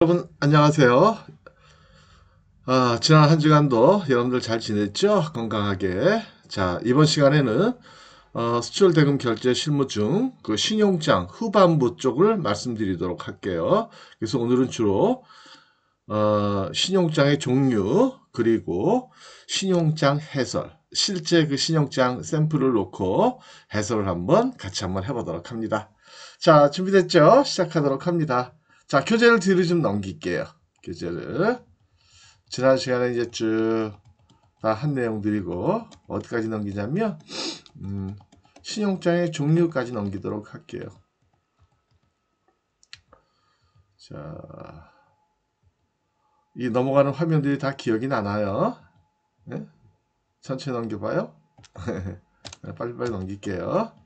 여러분 안녕하세요. 지난 한 주간도 여러분들 잘 지냈죠? 건강하게. 자, 이번 시간에는 수출 대금 결제 실무 중 그 신용장 후반부 쪽을 말씀드리도록 할게요. 그래서 오늘은 주로 신용장의 종류 그리고 신용장 해설, 실제 그 신용장 샘플을 놓고 해설을 같이 한번 해보도록 합니다. 자, 준비됐죠? 시작하도록 합니다. 자, 교재를 뒤로 좀 넘길게요. 교재를. 지난 시간에 이제 쭉 다 한 내용들이고, 어디까지 넘기냐면, 신용장의 종류까지 넘기도록 할게요. 자, 이 넘어가는 화면들이 다 기억이 나나요? 네? 천천히 넘겨봐요. 빨리빨리 넘길게요.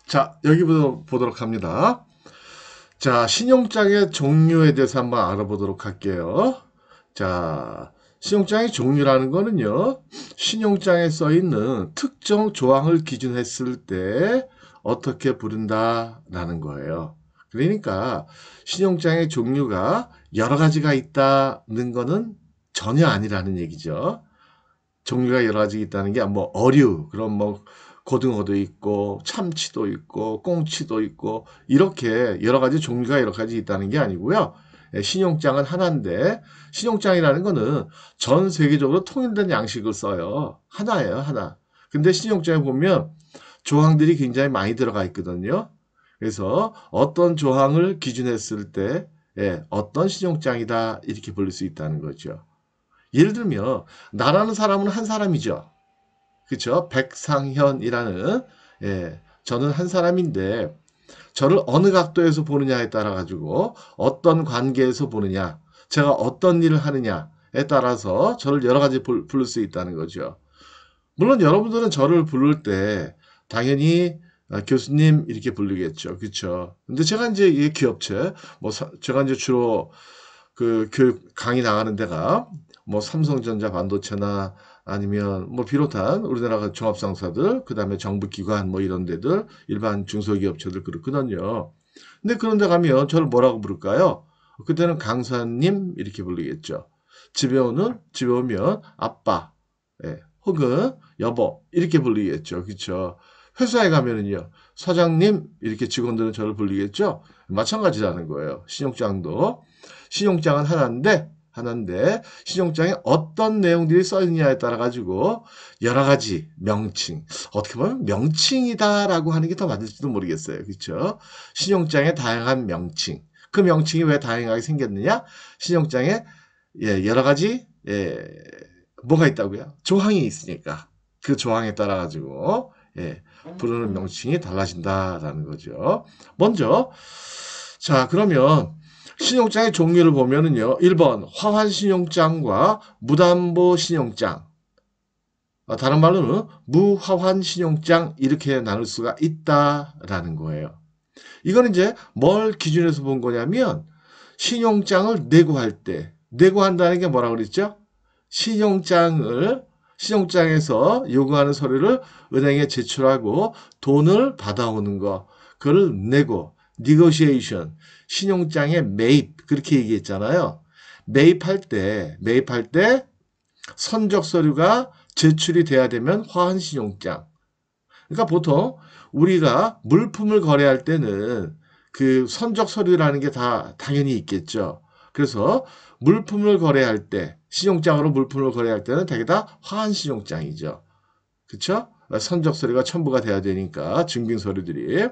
자, 여기부터 보도록 합니다. 자, 신용장의 종류에 대해서 한번 알아보도록 할게요. 자, 신용장의 종류라는 거는요, 신용장에 써 있는 특정 조항을 기준했을 때 어떻게 부른다라는 거예요. 그러니까 신용장의 종류가 여러 가지가 있다는 거는 전혀 아니라는 얘기죠. 종류가 여러 가지 있다는 게 뭐 어류, 그럼 뭐 고등어도 있고 참치도 있고 꽁치도 있고 이렇게 여러 가지 종류가 여러 가지 있다는 게 아니고요. 신용장은 하나인데 신용장이라는 거는 전 세계적으로 통일된 양식을 써요. 하나예요, 하나. 근데 신용장에 보면 조항들이 굉장히 많이 들어가 있거든요. 그래서 어떤 조항을 기준했을 때 어떤 신용장이다 이렇게 부를 수 있다는 거죠. 예를 들면 나라는 사람은 한 사람이죠. 그렇죠? 백상현이라는 저는 한 사람인데 저를 어느 각도에서 보느냐에 따라 가지고 어떤 관계에서 보느냐, 제가 어떤 일을 하느냐에 따라서 저를 여러 가지 부를 수 있다는 거죠. 물론 여러분들은 저를 부를 때 당연히 교수님 이렇게 부르겠죠. 그렇죠? 근데 제가 이제 이 기업체 제가 이제 주로 그 교육 강의 나가는 데가 뭐 삼성전자 반도체나 아니면 뭐 비롯한 우리나라 종합상사들, 그다음에 정부기관 뭐 이런 데들, 일반 중소기업체들 그렇거든요. 근데 그런 데 가면 저를 뭐라고 부를까요? 그때는 강사님 이렇게 부르겠죠. 집에 오면 아빠, 혹은 여보 이렇게 불리겠죠. 그렇죠? 회사에 가면은요. 사장님 이렇게 직원들은 저를 불리겠죠. 마찬가지라는 거예요. 신용장은 하나인데 신용장에 어떤 내용들이 써 있느냐에 따라 가지고 여러 가지 명칭, 어떻게 보면 명칭이다라고 하는 게 더 맞을지도 모르겠어요. 그렇죠? 신용장의 다양한 명칭. 그 명칭이 왜 다양하게 생겼느냐? 신용장에 여러 가지 뭐가 있다고요? 조항이 있으니까 그 조항에 따라 가지고 부르는 명칭이 달라진다라는 거죠. 먼저 자, 그러면 신용장의 종류를 보면은요. 1번 화환 신용장과 무담보 신용장. 다른 말로는 무화환 신용장 이렇게 나눌 수가 있다라는 거예요. 이건 이제 뭘 기준해서 본 거냐면 신용장을 내고한다는 게 뭐라고 그랬죠? 신용장에서 요구하는 서류를 은행에 제출하고 돈을 받아오는 거, 그걸 내고, negotiation, 신용장의 매입, 그렇게 얘기했잖아요. 매입할 때 선적 서류가 제출이 돼야 되면 화한 신용장. 그러니까 보통 우리가 물품을 거래할 때는 그 선적 서류라는 게 다 당연히 있겠죠. 그래서 물품을 거래할 때, 신용장으로 물품을 거래할 때는 대개 다 화한 신용장이죠. 그쵸? 선적 서류가 첨부가 돼야 되니까 증빙 서류들이.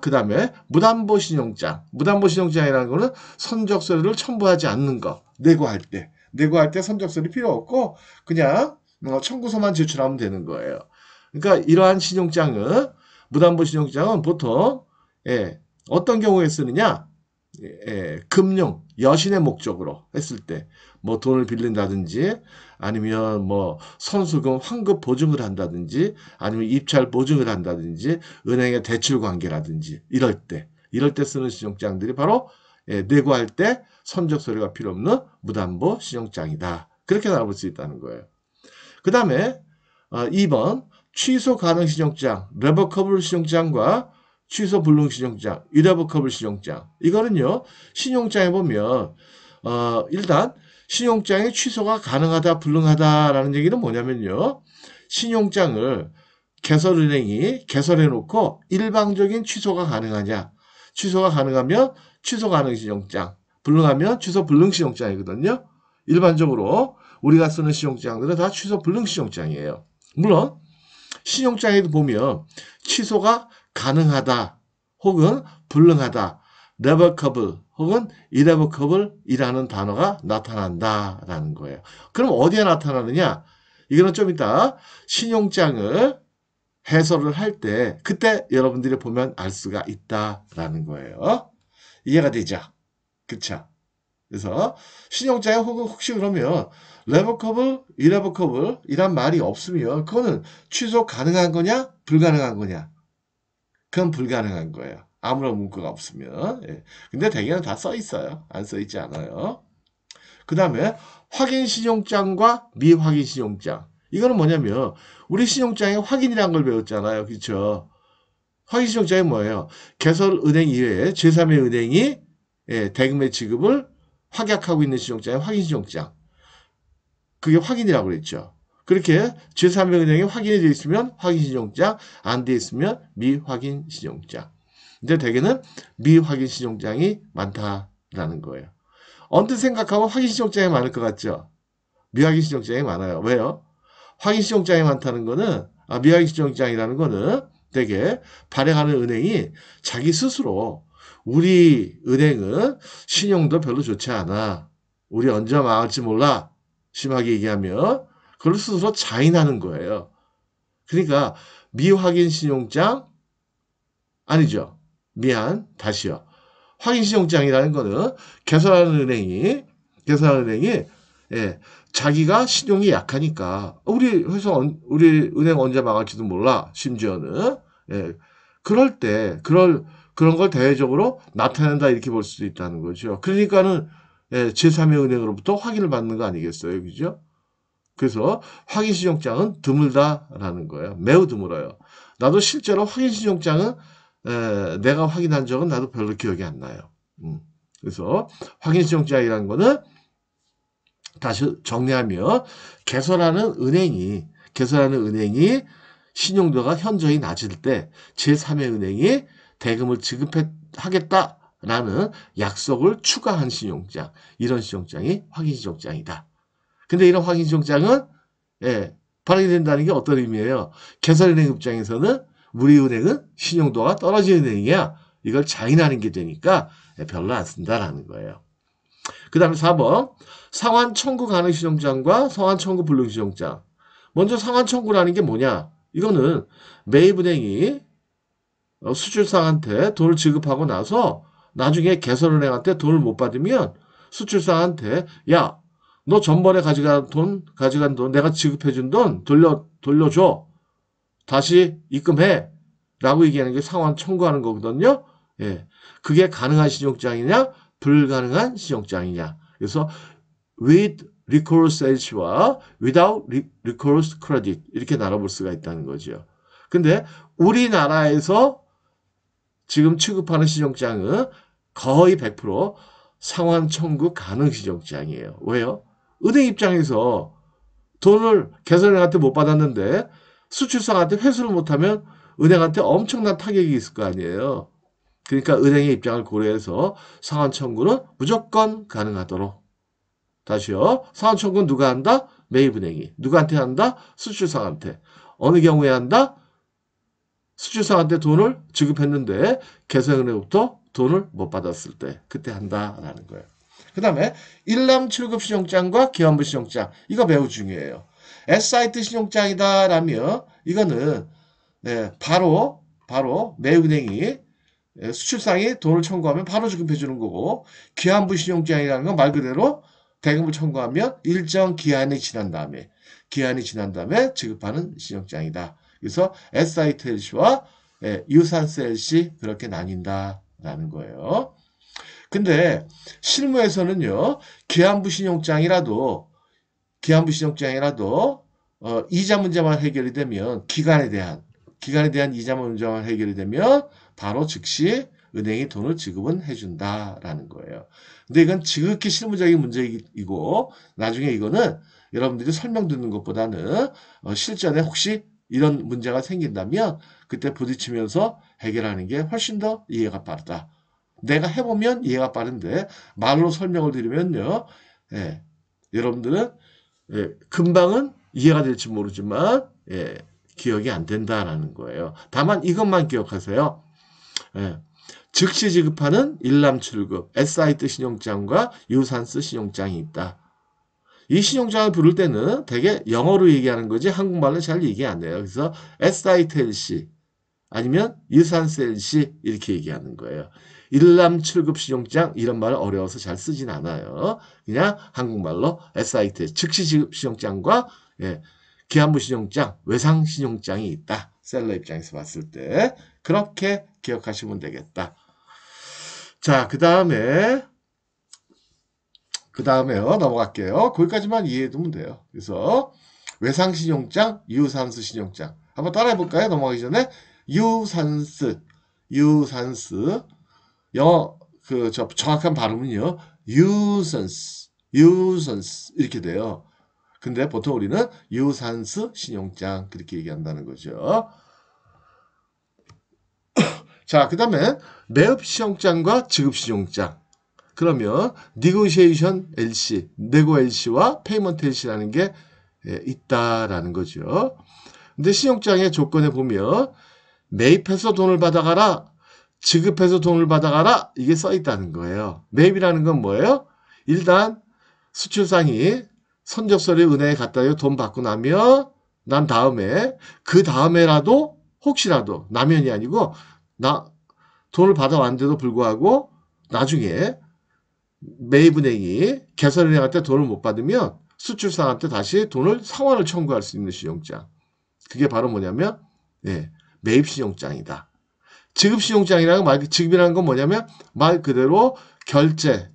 그다음에 무담보 신용장. 무담보 신용장이라는 거는 선적 서류를 첨부하지 않는 거. 내고할 때 선적 서류 필요 없고 그냥 청구서만 제출하면 되는 거예요. 그러니까 이러한 무담보 신용장은 보통 어떤 경우에 쓰느냐? 금융, 여신의 목적으로 했을 때, 뭐 돈을 빌린다든지, 아니면 뭐 선수금 환급 보증을 한다든지, 아니면 입찰 보증을 한다든지, 은행의 대출 관계라든지, 이럴 때 쓰는 신용장들이 바로 내고할 때 선적 서류가 필요 없는 무담보 신용장이다. 그렇게 나올 수 있다는 거예요. 그 다음에 2번 취소 가능 신용장, 레버커블 신용장과 취소 불능 신용장, 이레버커블 신용장. 이거는요, 신용장에 보면 일단 신용장의 취소가 가능하다, 불능하다라는 얘기는 뭐냐면요, 신용장을 개설은행이 개설해 놓고 일방적인 취소가 가능하냐, 취소가 가능하면 취소 가능 신용장, 불능하면 취소 불능 신용장이거든요. 일반적으로 우리가 쓰는 신용장들은 다 취소 불능 신용장이에요. 물론 신용장에도 보면 취소가 가능하다 혹은 불능하다, revocable 혹은 irrevocable이라는 단어가 나타난다라는 거예요. 그럼 어디에 나타나느냐? 이거는 좀 이따 신용장을 해설을 할 때 그때 여러분들이 보면 알 수가 있다라는 거예요. 이해가 되죠? 그쵸? 그래서 신용장에 혹시 그러면 revocable, irrevocable 이란 말이 없으면 그거는 취소 가능한 거냐? 불가능한 거냐? 그건 불가능한 거예요. 아무런 문구가 없으면. 예. 근데 대개는 다 써 있어요. 안 써 있지 않아요. 그 다음에 확인 신용장과 미확인 신용장. 이거는 뭐냐면 우리 신용장에 확인이라는 걸 배웠잖아요. 그렇죠? 확인 신용장이 뭐예요? 개설은행 이외에 제3의 은행이 대금의 지급을 확약하고 있는 신용장이 확인 신용장. 그게 확인이라고 그랬죠. 그렇게 제3의 은행이 확인이 되어 있으면 확인 신용장, 안 되어 있으면 미확인 신용장. 근데 대개는 미확인 신용장이 많다라는 거예요. 언뜻 생각하면 확인 신용장이 많을 것 같죠? 미확인 신용장이 많아요. 왜요? 확인 신용장이 많다는 거는, 미확인 신용장이라는 거는 되게 발행하는 은행이 자기 스스로 우리 은행은 신용도 별로 좋지 않아. 우리 언제 망할지 몰라. 심하게 얘기하면 그걸 스스로 자인하는 거예요. 그러니까 미확인 신용장 아니죠. 다시요. 확인 신용장이라는 거는 개설하는 은행이 자기가 신용이 약하니까 우리 회사 우리 은행 언제 망할지도 몰라. 심지어는 그럴 때 그런 걸 대외적으로 나타낸다 이렇게 볼 수도 있다는 거죠. 그러니까는 제3의 은행으로부터 확인을 받는 거 아니겠어요, 그죠? 그래서 확인 신용장은 드물다라는 거예요. 매우 드물어요. 나도 실제로 확인 신용장은 내가 확인한 적은 나도 별로 기억이 안 나요. 그래서 확인 신용장이라는 거는 다시 정리하면 개설하는 은행이 신용도가 현저히 낮을 때 제3의 은행이 대금을 지급하겠다라는 약속을 추가한 신용장, 이런 신용장이 확인 신용장이다. 근데 이런 확인 신용장은 발행이 된다는 게 어떤 의미예요? 개설은행 입장에서는 우리 은행은 신용도가 떨어지는 은행이야. 이걸 자인하는 게 되니까 별로 안 쓴다라는 거예요. 그 다음에 4번 상환 청구 가능 신용장과 상환 청구 불능 신용장. 먼저 상환 청구라는 게 뭐냐? 이거는 매입은행이 수출상한테 돈을 지급하고 나서 나중에 개설은행한테 돈을 못 받으면 수출상한테 야, 너 전번에 가져간 돈 내가 지급해준 돈 돌려줘. 다시 입금해. 라고 얘기하는 게 상환 청구하는 거거든요. 그게 가능한 신용장이냐 불가능한 신용장이냐. 그래서 with recourse H와 without recourse credit 이렇게 나눠볼 수가 있다는 거죠. 근데 우리나라에서 지금 취급하는 신용장은 거의 100% 상환 청구 가능 신용장이에요. 왜요? 은행 입장에서 돈을 개설은행한테 못 받았는데 수출상한테 회수를 못하면 은행한테 엄청난 타격이 있을 거 아니에요. 그러니까 은행의 입장을 고려해서 상환 청구는 무조건 가능하도록. 다시요. 상환 청구는 누가 한다? 매입은행이. 누구한테 한다? 수출상한테. 어느 경우에 한다? 수출상한테 돈을 지급했는데 개설은행으로부터 돈을 못 받았을 때 그때 한다라는 거예요. 그 다음에 일람 출급 신용장과 기환부 신용장. 이거 매우 중요해요. S사이트 신용장이다라면 이거는 바로 매입은행이 수출상이 돈을 청구하면 바로 지급해 주는 거고, 기한부 신용장이라는 건 말 그대로 대금을 청구하면 일정 기한이 지난 다음에 지급하는 신용장이다. 그래서 SITLC와 유산스 LC 그렇게 나뉜다라는 거예요. 근데 실무에서는요, 기한부 신용장이라도 이자 문제만 해결이 되면 기간에 대한 이자 문제만 해결이 되면 바로 즉시 은행이 돈을 지급은 해준다라는 거예요. 근데 이건 지극히 실무적인 문제이고 나중에 이거는 여러분들이 설명 듣는 것보다는 실전에 혹시 이런 문제가 생긴다면 그때 부딪히면서 해결하는 게 훨씬 더 이해가 빠르다. 내가 해보면 이해가 빠른데 말로 설명을 드리면요. 예, 여러분들은 금방은 이해가 될지 모르지만 기억이 안 된다라는 거예요. 다만 이것만 기억하세요. 즉시 지급하는 일람출급, SIT 신용장과 유산스 신용장이 있다. 이 신용장을 부를 때는 되게 영어로 얘기하는 거지 한국말로 잘 얘기 안 해요. 그래서 SITLC 아니면 유산스 LC 이렇게 얘기하는 거예요. 일람출급 신용장 이런 말 어려워서 잘 쓰진 않아요. 그냥 한국말로 SIT 즉시 지급 신용장과 기한부 신용장, 외상 신용장이 있다. 셀러 입장에서 봤을 때 그렇게 기억하시면 되겠다. 자, 그 다음에요 넘어갈게요. 거기까지만 이해해두면 돼요. 그래서 외상 신용장, 유산스 신용장 한번 따라해 볼까요? 넘어가기 전에 유산스 영어 정확한 발음은요 유산스 이렇게 돼요. 근데 보통 우리는 유산스 신용장 그렇게 얘기한다는 거죠. 자, 그 다음에 매입 신용장과 지급 신용장. 그러면 negotiation LC, nego LC와 payment LC라는 게 있다라는 거죠. 근데 신용장의 조건에 보면 매입해서 돈을 받아가라, 지급해서 돈을 받아가라 이게 써 있다는 거예요. 매입이라는 건 뭐예요? 일단 수출상이 선적서를 은행에 갖다 대고 돈 받고 나면 난 그 다음에라도 혹시라도 나면이 아니고 돈을 받아왔는데도 불구하고 나중에 매입은행이 개설은행한테 돈을 못 받으면 수출상한테 다시 상환을 청구할 수 있는 신용장. 그게 바로 뭐냐면 매입신용장이다. 지급신용장이라는 지급이라는 건 뭐냐면 말 그대로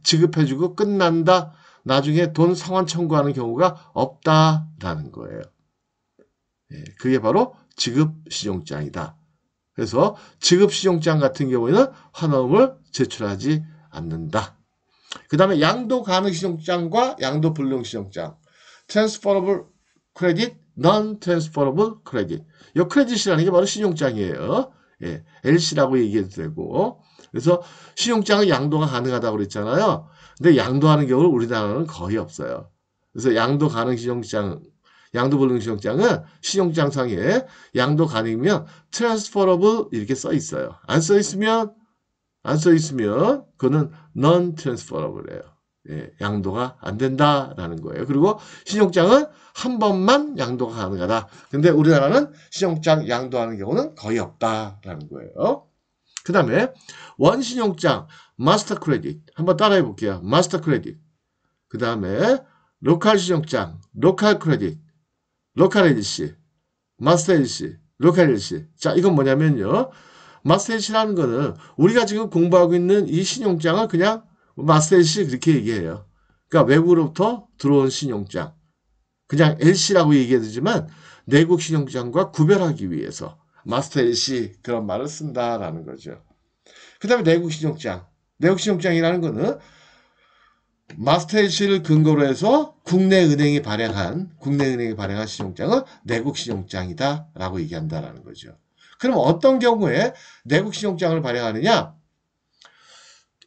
지급해주고 끝난다. 나중에 돈 상환 청구하는 경우가 없다라는 거예요. 그게 바로 지급신용장이다. 그래서 지급신용장 같은 경우에는 환원을 제출하지 않는다. 그 다음에 양도 가능 신용장과 양도 불능 신용장. transferable credit, non-transferable credit. 이 크레딧이라는 게 바로 신용장이에요. LC라고 얘기해도 되고. 그래서 신용장은 양도가 가능하다고 그랬잖아요. 근데 양도하는 경우는 우리나라는 거의 없어요. 그래서 양도 가능 신용장, 양도 불능 신용장은 신용장상에 양도 가능이면 transferable 이렇게 써 있어요. 안 써 있으면 그거는 non-transferable예요. 양도가 안 된다라는 거예요. 그리고 신용장은 한 번만 양도가 가능하다. 근데 우리나라는 신용장 양도하는 경우는 거의 없다라는 거예요. 그 다음에 원신용장, 마스터 크레딧 한번 따라해 볼게요. 마스터 크레딧. 그 다음에 로컬 신용장, 로컬 크레딧, 로컬 LC, 마스터 LC, 로컬 LC. 자, 이건 뭐냐면요. 마스터 LC라는 거는 우리가 지금 공부하고 있는 이 신용장을 그냥 마스터 LC 그렇게 얘기해요. 그러니까 외국으로부터 들어온 신용장. 그냥 LC라고 얘기해도지만 내국 신용장과 구별하기 위해서 마스터 LC 그런 말을 쓴다라는 거죠. 그 다음에 내국 신용장. 내국 신용장이라는 거는 마스터 LC를 근거로 해서 국내 은행이 발행한 신용장은 내국 신용장이다라고 얘기한다라는 거죠. 그럼 어떤 경우에 내국 신용장을 발행하느냐?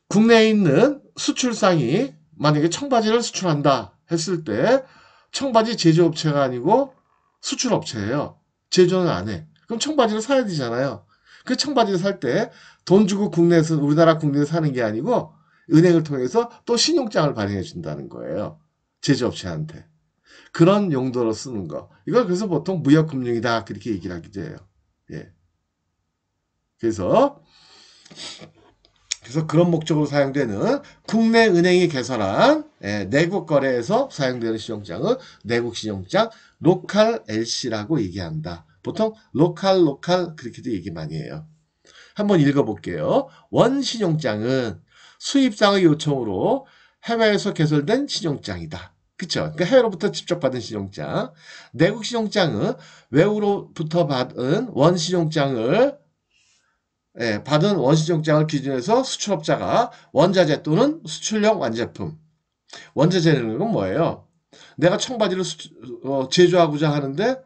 국내에 있는 수출상이 만약에 청바지를 수출한다 했을 때 청바지 제조업체가 아니고 수출업체예요. 제조는 안 해. 그럼 청바지를 사야 되잖아요. 그 청바지를 살 때 돈 주고 우리나라 국내에서 사는 게 아니고 은행을 통해서 또 신용장을 발행해 준다는 거예요. 제조업체한테. 그런 용도로 쓰는 거. 이걸 그래서 보통 무역금융이다 그렇게 얘기를 하기도 해요. 그래서 그래서 그런 목적으로 사용되는 국내 은행이 개설한 내국 거래에서 사용되는 신용장은 내국 신용장 로컬 LC라고 얘기한다. 보통 로컬 그렇게도 얘기 많이 해요. 한번 읽어볼게요. 원 신용장은 수입상의 요청으로 해외에서 개설된 신용장이다. 그쵸? 그러니까 해외로부터 직접 받은 신용장. 내국 신용장은 외국으로부터 받은 원 신용장을 받은 원시정장을 기준으로 해서 수출업자가 원자재 또는 수출용 완제품. 원자재라는 건 뭐예요? 내가 청바지를 제조하고자 하는데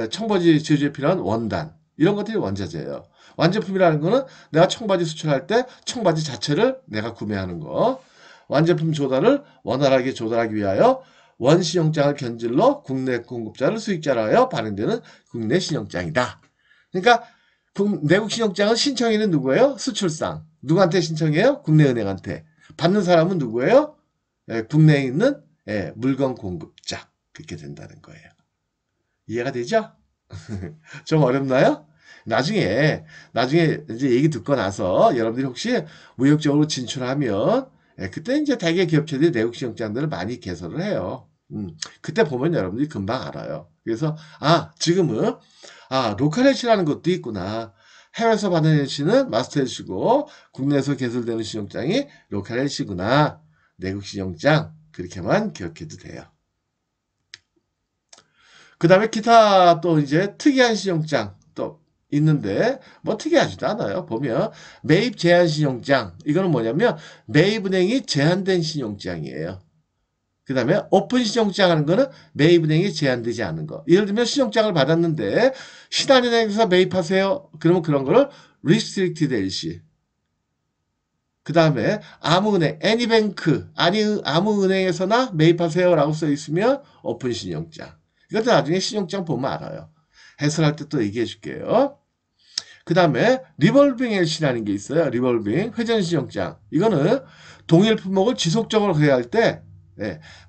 청바지 제조에 필요한 원단. 이런 것들이 원자재예요. 완제품이라는 거는 내가 청바지 수출할 때 청바지 자체를 내가 구매하는 거. 완제품 조달을 원활하게 조달하기 위하여 원신용장을 견질러 국내 공급자를 수익자로 하여 발행되는 국내 신용장이다. 그러니까 내국 신용장은 신청인은 누구예요? 수출상. 누구한테 신청해요? 국내 은행한테. 받는 사람은 누구예요? 국내에 있는 물건 공급자. 그렇게 된다는 거예요. 이해가 되죠? 좀 어렵나요? 나중에 이제 얘기 듣고 나서 여러분들이 혹시 무역적으로 진출하면 그때 이제 대개 기업체들이 내국 신용장들을 많이 개설을 해요. 그때 보면 여러분들이 금방 알아요. 그래서 지금은 로컬 LC라는 것도 있구나. 해외에서 받은 LC는 마스터 LC고 국내에서 개설되는 신용장이 로컬 LC구나. 내국 신용장 그렇게만 기억해도 돼요. 그 다음에 기타 또 이제 특이한 신용장 또 있는데 뭐 특이하지도 않아요. 보면 매입 제한 신용장 이거는 뭐냐면 매입은행이 제한된 신용장이에요. 그 다음에 오픈 신용장 하는 거는 매입은행이 제한되지 않은 거. 예를 들면 신용장을 받았는데 신한은행에서 매입하세요. 그러면 그런 거를 restricted LC. 그 다음에 아무은행, 애니뱅크, 아무 은행에서나 매입하세요 라고 써 있으면 오픈 신용장. 이것도 나중에 신용장 보면 알아요. 해설할 때 또 얘기해 줄게요. 그 다음에 리볼빙 LC라는 게 있어요. 리볼빙 회전 신용장. 이거는 동일 품목을 지속적으로 거래할 때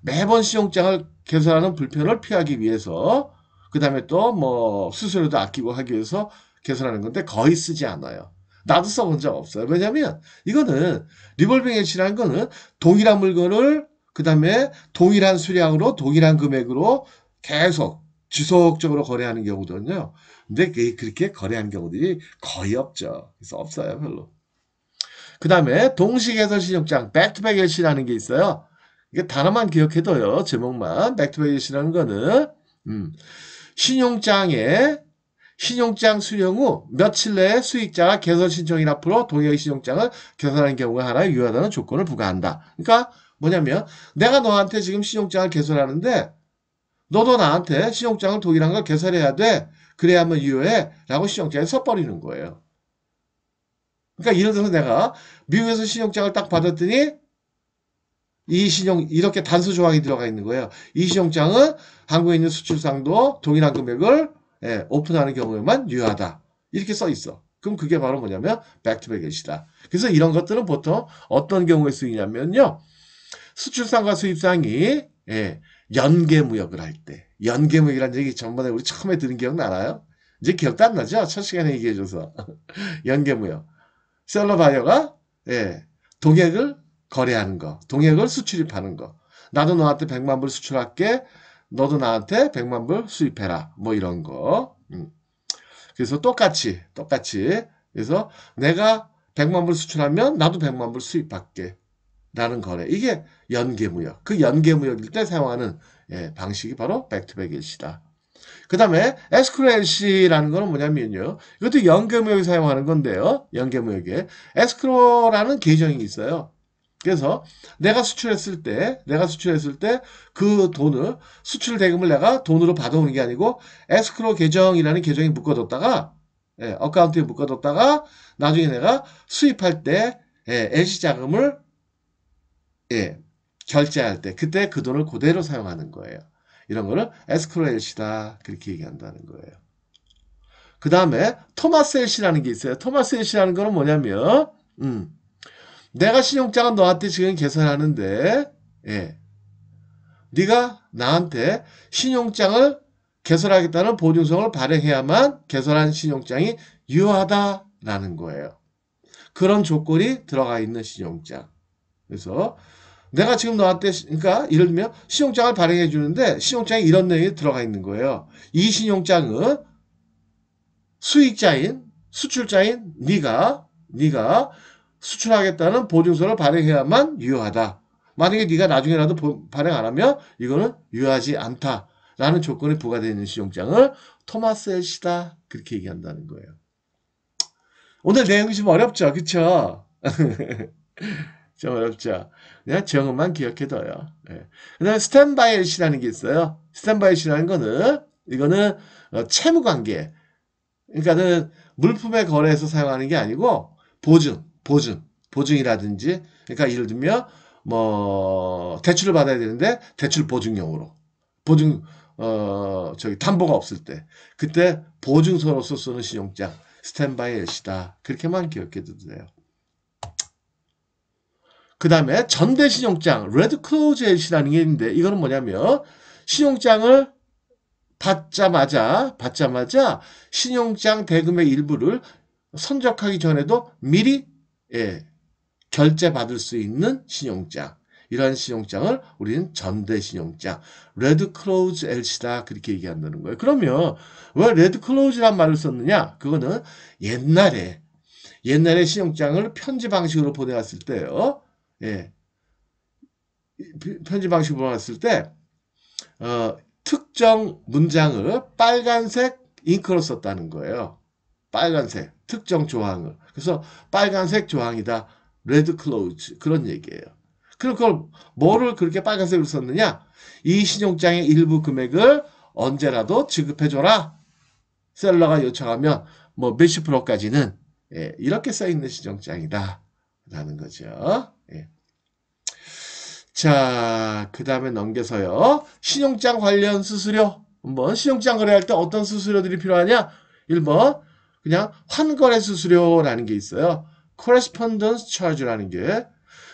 매번 신용장을 개설하는 불편을 피하기 위해서 그 다음에 또 뭐 수수료도 아끼고 하기 위해서 개설하는 건데 거의 쓰지 않아요. 나도 써본 적 없어요. 왜냐면 이거는 리볼빙 LC라는 거는 동일한 물건을 그 다음에 동일한 수량으로 동일한 금액으로 계속 지속적으로 거래하는 경우거든요. 근데 그렇게 거래한 경우들이 거의 없죠. 그래서 없어요. 별로. 그 다음에 동시개설 신용장 백투백 LC라는 게 있어요. 이게 단어만 기억해둬요. 제목만. 백투백 LC라는 거는 신용장 수령 후 며칠 내에 수익자가 개설 신청인 앞으로 동일의 신용장을 개설하는 경우에 하나의 유효하다는 조건을 부과한다. 그러니까 뭐냐면 내가 너한테 지금 신용장을 개설하는데 너도 나한테 신용장을 동일한 걸 개설해야 돼. 그래야만 유효해. 라고 신용장에 써버리는 거예요. 그러니까 예를 들어서 내가 미국에서 신용장을 딱 받았더니 이렇게 단수 조항이 들어가 있는 거예요. 이 신용장은 한국에 있는 수출상도 동일한 금액을 오픈하는 경우에만 유효하다. 이렇게 써 있어. 그럼 그게 바로 뭐냐면 백투백 LC다. 그래서 이런 것들은 보통 어떤 경우에 쓰이냐면요. 수출상과 수입상이 연계무역을 할 때. 연계무역이라는 얘기 전번에 우리 처음에 들은 기억 나나요? 이제 기억도 안 나죠? 첫 시간에 얘기해줘서. 연계무역. 셀러 바이어가 동액을 거래하는 거. 동액을 수출입하는 거. 나도 너한테 100만 불 수출할게. 너도 나한테 100만 불 수입해라. 뭐 이런 거. 그래서 똑같이. 그래서 내가 100만 불 수출하면 나도 100만 불 수입할게. 라는 거래. 이게 연계무역. 그 연계무역일 때 사용하는 방식이 바로 백투백 LC다. 그 다음에 에스크로 LC라는 거는 뭐냐면요. 이것도 연계무역에 사용하는 건데요. 연계무역에. 에스크로라는 계정이 있어요. 그래서 내가 수출했을 때 그 돈을 수출 대금을 내가 돈으로 받아오는 게 아니고 에스크로 계정이라는 계정에 묶어뒀다가 어카운트에 묶어뒀다가 나중에 내가 수입할 때 LC 자금을 결제할 때 그때 그 돈을 그대로 사용하는 거예요. 이런 거를 에스크로 LC다 그렇게 얘기한다는 거예요. 그 다음에 토마스 LC라는 게 있어요. 토마스 LC라는 거는 뭐냐면 내가 신용장은 너한테 지금 개설하는데 네가 나한테 신용장을 개설하겠다는 보증서를 발행해야만 개설한 신용장이 유효하다라는 거예요. 그런 조건이 들어가 있는 신용장. 그래서 내가 지금 너한테 그러니까 예를 들면 신용장을 발행해 주는데 신용장에 이런 내용이 들어가 있는 거예요. 이 신용장은 수익자인 수출자인 네가 수출하겠다는 보증서를 발행해야만 유효하다. 만약에 네가 나중에라도 발행 안 하면 이거는 유효하지 않다라는 조건이 부과되어 있는 신용장을 토마스 L씨다. 그렇게 얘기한다는 거예요. 오늘 내용이 좀 어렵죠? 그쵸? 좀 어렵죠? 그냥 정음만 기억해둬요. 네. 그 다음에 스탠바이 L씨라는 게 있어요. 스탠바이 L씨라는 거는 이거는 채무관계. 그러니까는 물품의 거래에서 사용하는 게 아니고 보증이라든지 그러니까 예를 들면 뭐 대출을 받아야 되는데 대출 보증용으로 보증 저기 담보가 없을 때 그때 보증서로서 쓰는 신용장 스탠바이 L씨다. 그렇게만 기억해도 돼요. 그 다음에 전대신용장 레드 클로즈 L씨라는 게 있는데 이거는 뭐냐면 신용장을 받자마자 신용장 대금의 일부를 선적하기 전에도 미리 결제 받을 수 있는 신용장. 이러한 신용장을 우리는 전대신용장, 레드 클로즈 L씨다. 그렇게 얘기한다는 거예요. 그러면 왜 레드 클로즈란 말을 썼느냐? 그거는 옛날에 신용장을 편지 방식으로 보내왔을 때요. 편지 방식으로 보내왔을 때 특정 문장을 빨간색 잉크로 썼다는 거예요. 빨간색 특정 조항을. 그래서 빨간색 조항이다. 레드 클로즈 그런 얘기예요. 그럼 그걸 뭐를 그렇게 빨간색으로 썼느냐? 이 신용장의 일부 금액을 언제라도 지급해줘라. 셀러가 요청하면 뭐 몇십 프로까지는 이렇게 써있는 신용장이다. 라는 거죠. 자, 그 다음에 넘겨서요. 신용장 관련 수수료. 한번 신용장 거래할 때 어떤 수수료들이 필요하냐? 1번 그냥 환거래 수수료라는 게 있어요. correspondence charge라는 게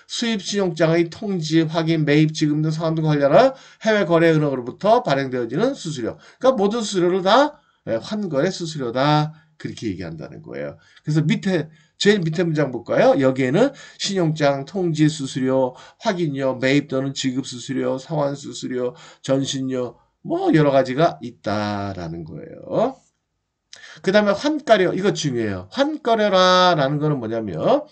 수입 신용장의 통지, 확인, 매입, 지급 등 사항 등 관련한 해외 거래 은행으로부터 발행되어지는 수수료. 그러니까 모든 수수료를 다 환거래 수수료다. 그렇게 얘기한다는 거예요. 그래서 제일 밑에 문장 볼까요? 여기에는 신용장 통지 수수료, 확인료, 매입 또는 지급 수수료, 상환 수수료, 전신료 뭐 여러 가지가 있다라는 거예요. 그 다음에 환가료 이거 중요해요. 환가료라는 거는 뭐냐면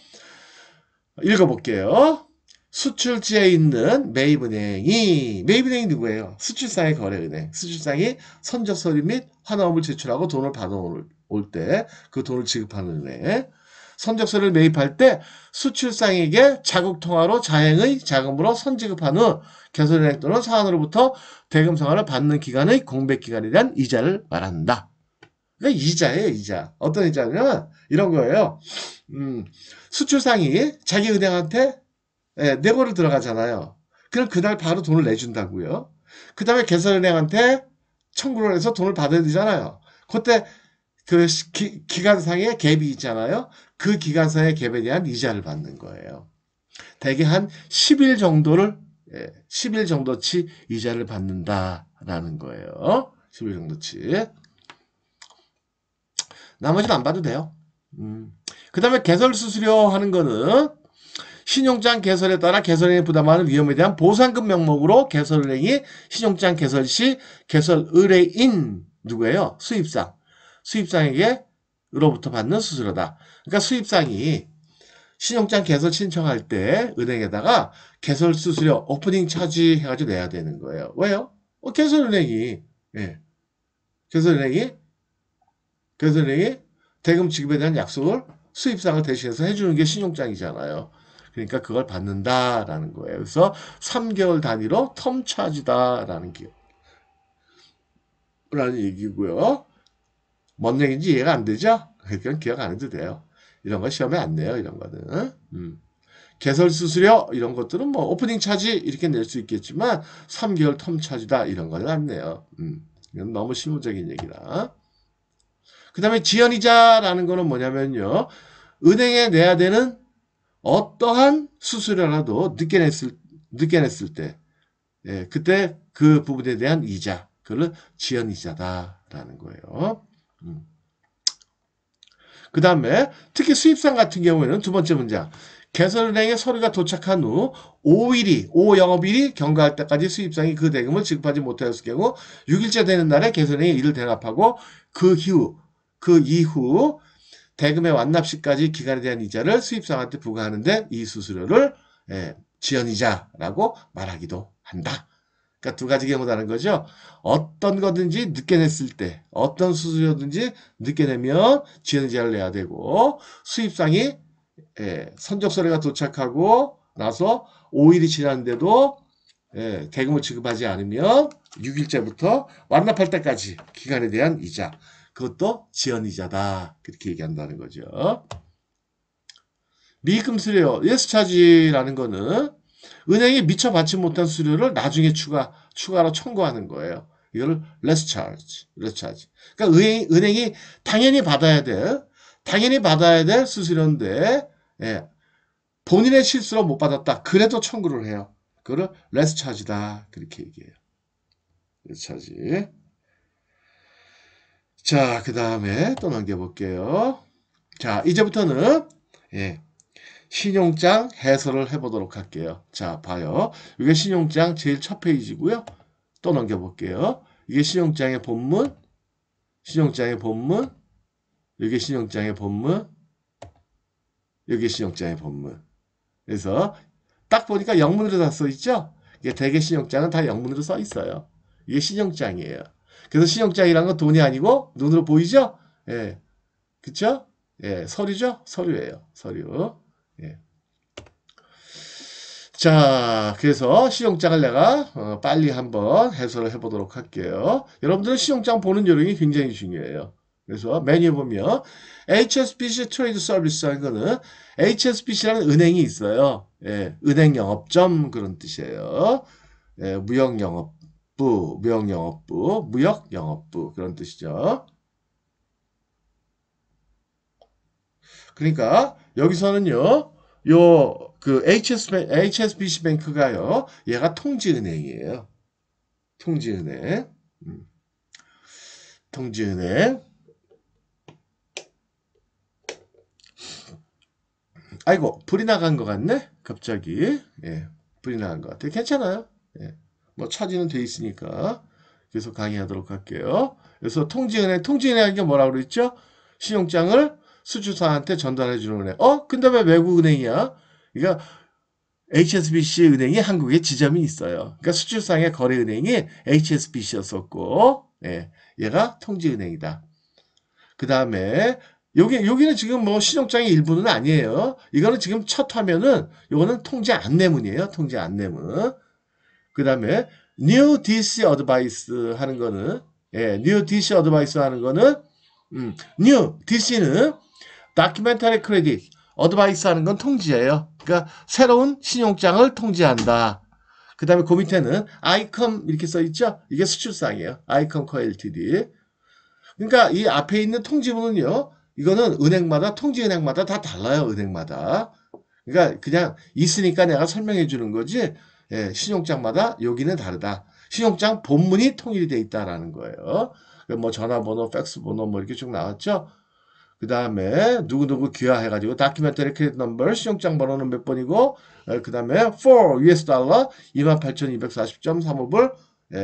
읽어볼게요. 수출지에 있는 매입은행이 누구예요? 수출상의 거래은행. 수출상이 선적 서류 및 환원을 제출하고 돈을 받아올 때 그 돈을 지급하는 은행. 선적 서류를 매입할 때 수출상에게 자국 통화로 자행의 자금으로 선지급한 후 개설은행 또는 사안으로부터 대금 상환을 받는 기간의 공백 기간에 대한 이자를 말한다. 그러니까 이자예요, 이자. 어떤 이자냐면 이런 거예요. 수출상이 자기 은행한테 내고를 들어가잖아요. 그럼 그날 바로 돈을 내준다고요. 그 다음에 개설은행한테 청구를 해서 돈을 받아야 되잖아요. 그때 그 기간상의 갭이 있잖아요. 그 기간상의 갭에 대한 이자를 받는 거예요. 대개 한 10일 정도치 이자를 받는다라는 거예요. 10일 정도치. 나머지는 안 봐도 돼요. 그 다음에 개설 수수료 하는 거는 신용장 개설에 따라 개설은행이 부담하는 위험에 대한 보상금 명목으로 개설은행이 신용장 개설 시 개설 의뢰인 누구예요? 수입상에게로부터 받는 수수료다. 그러니까 수입상이 신용장 개설 신청할 때 은행에다가 개설 수수료 오프닝 차지 해가지고 내야 되는 거예요. 왜요? 개설은행이 대금 지급에 대한 약속을 수입상을 대신해서 해주는 게 신용장이잖아요. 그러니까 그걸 받는다라는 거예요. 그래서 3개월 단위로 텀 차지다라는 얘기고요. 뭔 얘기인지 이해가 안 되죠? 그러니까 기억 안 해도 돼요. 이런 거 시험에 안 내요. 이런 거는. 개설 수수료 이런 것들은 뭐 오프닝 차지 이렇게 낼 수 있겠지만 3개월 텀 차지다 이런 거는 안 내요. 이건 너무 실무적인 얘기다. 그 다음에 지연이자라는 거는 뭐냐면요. 은행에 내야 되는 어떠한 수수료라도 늦게 냈을 때 그때 그 부분에 대한 이자 그걸 지연이자다라는 거예요. 그 다음에 특히 수입상 같은 경우에는 두 번째 문장. 개설은행에 서류가 도착한 후 5영업일이 경과할 때까지 수입상이 그 대금을 지급하지 못하였을 경우 6일째 되는 날에 개설은행에 이를 대납하고 그 이후 대금의 완납시까지 기간에 대한 이자를 수입상한테 부과하는데 이 수수료를 지연이자라고 말하기도 한다. 그러니까 두 가지 경우라는 거죠. 어떤 거든지 늦게 냈을 때, 어떤 수수료든지 늦게 내면 지연이자를 내야 되고, 수입상이 선적서류가 도착하고 나서 5일이 지났는데도 대금을 지급하지 않으면 6일째부터 완납할 때까지 기간에 대한 이자, 그것도 지연이자다. 그렇게 얘기한다는 거죠. 미입금 수수료, 예스차지라는 거는 은행이 미처 받지 못한 수수료를 나중에 추가로 청구하는 거예요. 이거를 less charge. 그러니까 은행이 당연히 받아야 될 수수료인데 본인의 실수로 못 받았다. 그래도 청구를 해요. 그거를 less charge다. 그렇게 얘기해요. less charge. 자, 그 다음에 또 넘겨볼게요. 자, 이제부터는 신용장 해설을 해보도록 할게요. 자, 봐요. 이게 신용장 제일 첫 페이지고요. 또 넘겨볼게요. 이게 신용장의 본문, 이게 신용장의 본문, 여기 신용장의 본문. 그래서 딱 보니까 영문으로 다 써있죠? 이게 대개 신용장은 다 영문으로 써있어요. 이게 신용장이에요. 그래서 신용장이란 건 돈이 아니고 눈으로 보이죠? 예. 그쵸? 예, 서류죠? 서류예요. 서류. 예. 자, 그래서 신용장을 내가 빨리 한번 해설을 해보도록 할게요. 여러분들은 신용장 보는 요령이 굉장히 중요해요. 그래서 메뉴에 보면 HSBC 트레이드 서비스라는 거는 HSBC라는 은행이 있어요. 예, 은행 영업점 그런 뜻이에요. 예, 무역 영업부 그런 뜻이죠. 그러니까 여기서는요, 그 HSBC 뱅크가요, 얘가 통지은행이에요. 통지은행. 아이고, 불이 나간 것 같네? 갑자기. 예, 불이 나간 것 같아요. 괜찮아요. 예, 뭐 차지는 돼 있으니까 계속 강의하도록 할게요. 그래서 통지은행하는 게 뭐라고 그랬죠? 신용장을 수주사한테 전달해 주는 은행. 근데 왜 외국 은행이야? 그러니까 HSBC 은행이 한국에 지점이 있어요. 그러니까 수출상의 거래은행이 HSBC였었고, 얘가 통지은행이다. 그 다음에 여기는 지금 뭐 신용장의 일부는 아니에요. 이거는 지금 첫 화면은 이거는 통지 안내문이에요. 통지 안내문. 그 다음에 New DC Advice 하는 거는 New DC Advice 하는 거는 New DC는 Documentary Credit Advice 하는 건 통지예요. 그러니까 새로운 신용장을 통지한다. 그 다음에 그 밑에는 ICOM 이렇게 써있죠? 이게 수출상이에요. ICOM Co Ltd. 그러니까 이 앞에 있는 통지문은요. 이거는 통지은행마다 다 달라요. 은행마다. 그러니까 그냥 있으니까 내가 설명해 주는 거지. 신용장마다 여기는 다르다. 신용장 본문이 통일이 돼 있다라는 거예요. 뭐 전화번호, 팩스번호 뭐 이렇게 쭉 나왔죠. 그 다음에 누구누구 귀화해가지고 다큐멘터리 크레딧 넘버 신용장 번호는 몇 번이고 그 다음에 for US 달러 28,240.35불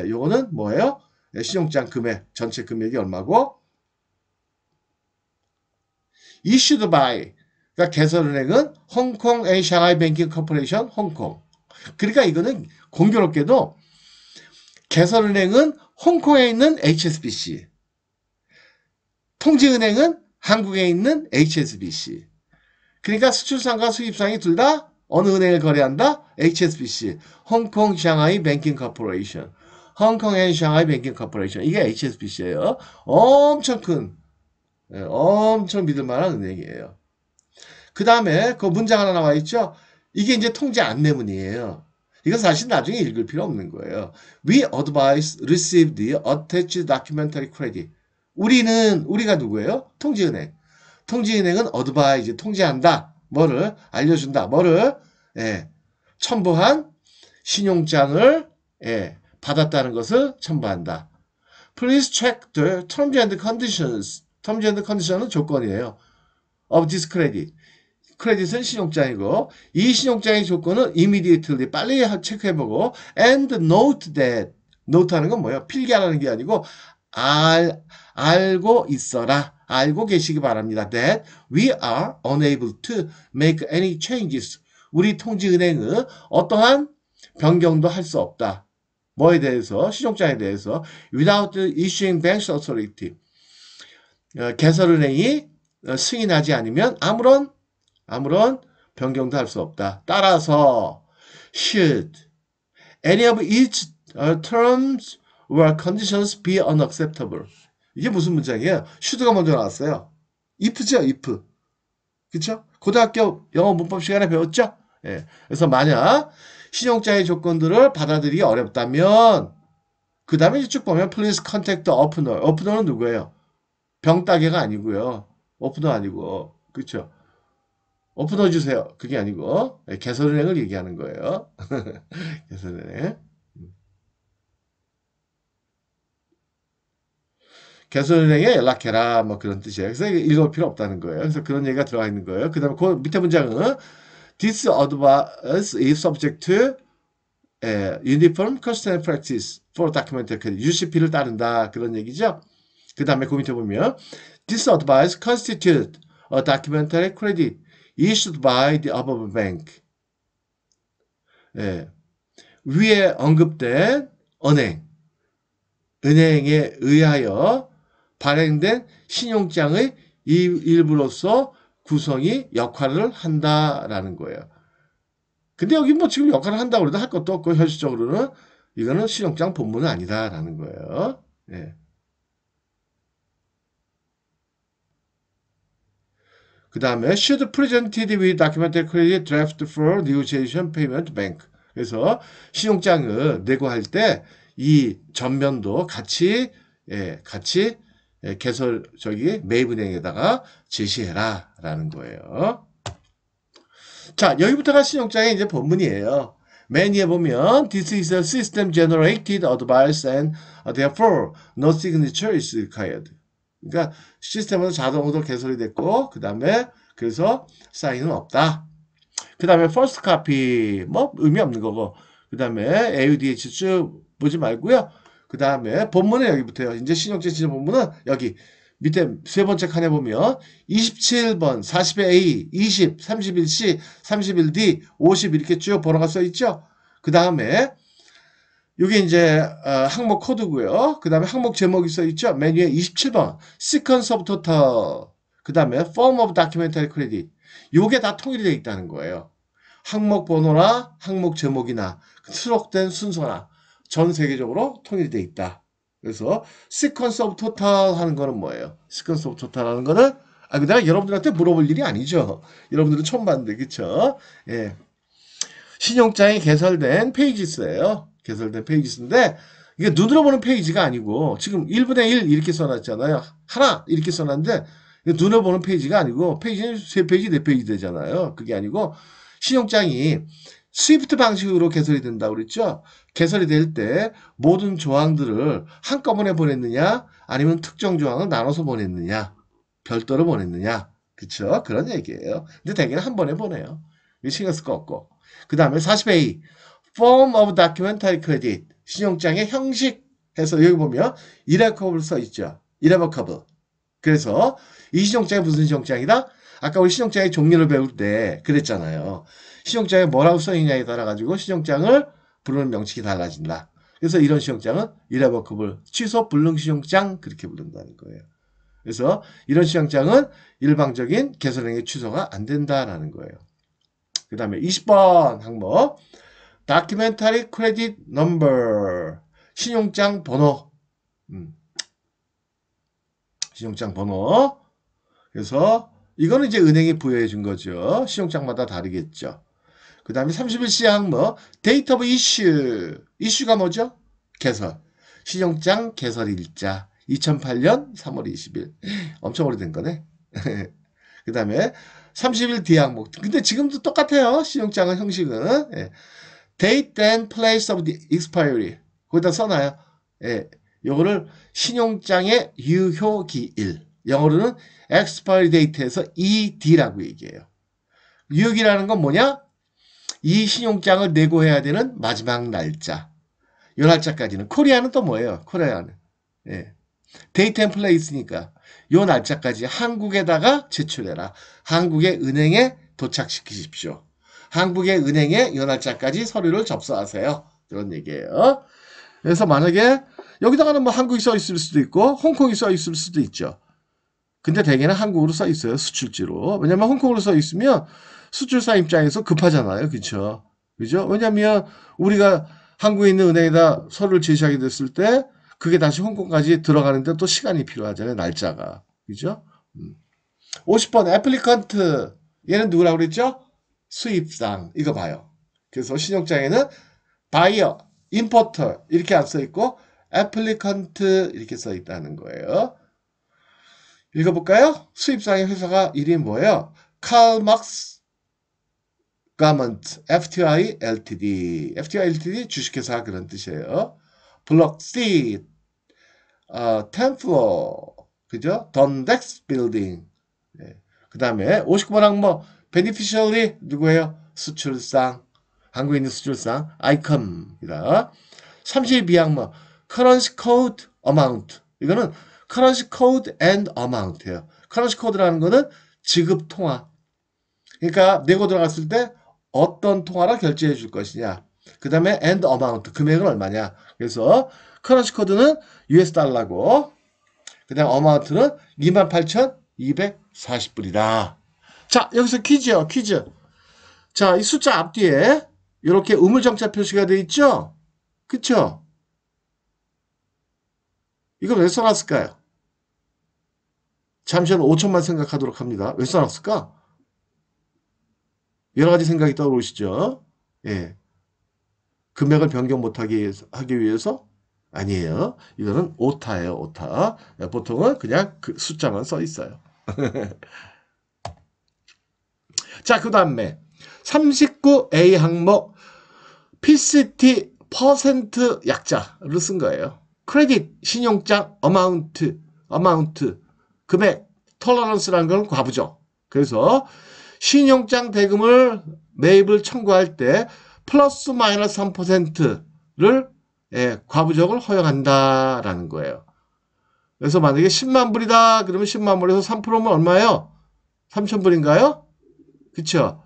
요거는 뭐예요? 신용장 금액 전체 금액이 얼마고 issued by 그러니까 개설은행은 홍콩 앤 샹하이 뱅킹 커퍼레이션 홍콩. 그러니까 이거는 공교롭게도 개설은행은 홍콩에 있는 HSBC 통지은행은 한국에 있는 HSBC. 그러니까 수출상과 수입상이 둘 다 어느 은행을 거래한다? HSBC. 홍콩 샹하이 뱅킹 커퍼레이션. 홍콩 앤 샹하이 뱅킹 커퍼레이션. 이게 HSBC예요. 엄청 큰, 엄청 믿을만한 은행이에요. 그 다음에 그 문장 하나 나와 있죠? 이게 이제 통지 안내문이에요. 이건 사실 나중에 읽을 필요 없는 거예요. We advise receive the attached documentary credit. 우리가 누구예요? 통지은행. 통지은행은 advise, 통지한다. 뭐를? 알려준다. 뭐를? 첨부한 신용장을 받았다는 것을 첨부한다. Please check the terms and conditions. terms and conditions은 조건이에요. of this credit. 크레딧은 신용장이고 이 신용장의 조건은 immediately 빨리 체크해보고 and note that note하는 건 뭐예요? 필기하라는 게 아니고 알고 있어라. 알고 계시기 바랍니다. That we are unable to make any changes. 우리 통지은행은 어떠한 변경도 할 수 없다. 뭐에 대해서? 신용장에 대해서 without issuing bank authority. 개설은행이 승인하지 않으면 아무런 변경도 할 수 없다. 따라서 should any of its terms or conditions be unacceptable. 이게 무슨 문장이에요? should가 먼저 나왔어요. if죠, if. 그쵸? 고등학교 영어 문법 시간에 배웠죠? 예. 그래서 만약 신용장의 조건들을 받아들이기 어렵다면 그 다음에 쭉 보면 please contact the opener. opener는 누구예요? 병따개가 아니고요. 오프너 아니고. 그쵸? 오프너 주세요. 그게 아니고 개설은행을 얘기하는 거예요. 개설은행. 개설은행에 연락해라 뭐 그런 뜻이에요. 그래서 읽을 필요 없다는 거예요. 그래서 그런 얘기가 들어가 있는 거예요. 그 다음에 그 밑에 문장은 This advice is subject to uniform customary practice for documented credit. UCP를 따른다 그런 얘기죠. 그 다음에 그 밑에 보면 This advice constitutes a documentary credit issued by the above bank. 예. 위에 언급된 은행에 의하여 발행된 신용장의 일부로서 구성이 역할을 한다라는 거예요. 근데 여기 뭐 지금 역할을 한다고 해도 할 것도 없고 현실적으로는 이거는 신용장 본문은 아니다라는 거예요. 예. 그 다음에 should presented with documented credit draft for negotiation payment bank. 그래서 신용장을 내고할 때 이 전면도 같이 매입은행에다가 제시해라 라는 거예요. 자, 여기부터가 신용장의 이제 본문이에요. 맨 위에 보면 this is a system generated advice and therefore no signature is required. 그러니까 시스템은 자동으로 개설이 됐고 그 다음에 그래서 사인은 없다. 그 다음에 first copy 뭐 의미 없는 거고 그 다음에 AUDH 쭉 보지 말고요. 그 다음에 본문은 여기부터요. 이제 신용장 지정 본문은 여기 밑에 세 번째 칸에 보면 27번, 40A, 20, 31C, 31D, 50 이렇게 쭉 번호가 써 있죠. 그 다음에 이게 이제 항목 코드고요. 그 다음에 항목 제목이 써 있죠. 맨 위에 27번 Sequence of Total. 그 다음에 Form of Documentary Credit. 요게 다 통일이 되어 있다는 거예요. 항목 번호나 항목 제목이나 수록된 순서나 전 세계적으로 통일이 되어 있다. 그래서 Sequence of Total 하는 거는 뭐예요? Sequence of Total 하는 거는 내가 여러분들한테 물어볼 일이 아니죠. 여러분들은 처음 봤는데 그쵸? 예. 신용장이 개설된 페이지스예요. 개설된 페이지스인데 이게 눈으로 보는 페이지가 아니고 지금 1분의 1 이렇게 써놨잖아요. 하나 이렇게 써놨는데 눈으로 보는 페이지가 아니고 페이지는 3페이지, 4페이지 되잖아요. 그게 아니고 신용장이 스위프트 방식으로 개설이 된다고 그랬죠. 개설이 될 때 모든 조항들을 한꺼번에 보냈느냐 아니면 특정 조항을 나눠서 보냈느냐 별도로 보냈느냐 그쵸? 그런 얘기예요. 근데 대개는 한 번에 보내요. 신경 쓸 거 없고. 그 다음에 40A Form of Documentary Credit 신용장의 형식 해서 여기 보면 irrevocable 써 있죠. irrevocable. 그래서 이 신용장이 무슨 신용장이다? 아까 우리 신용장의 종류를 배울 때 그랬잖아요. 신용장에 뭐라고 써 있냐에 따라 가지고 신용장을 부르는 명칭이 달라진다. 그래서 이런 신용장은 irrevocable 취소 불능 신용장 그렇게 부른다는 거예요. 그래서 이런 신용장은 일방적인 개설행위 취소가 안 된다라는 거예요. 그 다음에 20번 항목 Documentary Credit Number 신용장 번호 신용장 번호 그래서 이거는 이제 은행이 부여해 준 거죠. 신용장마다 다르겠죠. 그 다음에 31C 항목 Date of Issue 이슈가 뭐죠? 개설 신용장 개설 일자 2008년 3월 20일 엄청 오래된 거네. 그 다음에 31D 항목 근데 지금도 똑같아요. 신용장의 형식은 Date and Place of the Expiry 거기다 써놔요. 요거를 신용장의 유효기일 영어로는 expiry date에서 ED라고 얘기해요. 유효기라는 건 뭐냐? 이 신용장을 내고해야 되는 마지막 날짜. 요 날짜까지는. 코리아는 또 뭐예요? 코리아는. 예. 데이트 앤 플레이스니까 요 날짜까지 한국에다가 제출해라. 한국의 은행에 도착시키십시오. 한국의 은행에 요 날짜까지 서류를 접수하세요. 이런 얘기예요. 그래서 만약에 여기다가는 뭐 한국이 써 있을 수도 있고 홍콩이 써 있을 수도 있죠. 근데 대개는 한국으로 써 있어요. 수출지로. 왜냐면 홍콩으로 써 있으면 수출사 입장에서 급하잖아요. 그렇죠? 그죠? 왜냐면 우리가 한국에 있는 은행에다 서류를 제시하게 됐을 때 그게 다시 홍콩까지 들어가는데 또 시간이 필요하잖아요. 날짜가. 그죠? 50번 애플리컨트. 얘는 누구라고 그랬죠? 수입상. 이거 봐요. 그래서 신용장에는 바이어, 임포터 이렇게 안 써 있고 애플리컨트 이렇게 써 있다는 거예요. 읽어볼까요? 수입상의 회사가 이름이 뭐예요? 칼막스 가먼트 FTI Ltd. FTI Ltd 주식회사 그런 뜻이에요. 블록 C, 10th floor, 그죠? 던덱스 빌딩. 네. 그 다음에 59번 항목 베니피셜리 누구예요? 수출상. 한국에 있는 수출상 아이컴이다. 32항목 currency code amount. 이거는 currency code and amount예요. currency code라는 거는 지급 통화. 그러니까 내고 들어갔을 때 어떤 통화로 결제해 줄 것이냐. 그 다음에 and amount. 금액은 얼마냐. 그래서 currency code는 US 달러고 그 다음 amount는 28,240불이다. 자, 여기서 퀴즈요. 퀴즈. 자, 이 숫자 앞뒤에 이렇게 우물정자 표시가 되어 있죠? 그쵸? 이걸 왜 써놨을까요? 잠시만 5초만 생각하도록 합니다. 왜 써놨을까? 여러 가지 생각이 떠오르시죠? 예. 금액을 변경 못하게 하기 위해서? 아니에요. 이거는 오타예요, 오타. 보통은 그냥 그 숫자만 써 있어요. 자, 그 다음에 39A 항목 PCT 퍼센트 약자를 쓴 거예요. 크레딧, 신용장, 어마운트, 금액, 톨러런스라는 건 과부죠. 그래서 신용장 대금을 매입을 청구할 때 플러스 마이너스 3%를 과부적을 허용한다라는 거예요. 그래서 만약에 10만 불이다 그러면 10만 불에서 3%면 얼마예요? 3,000불인가요? 그쵸?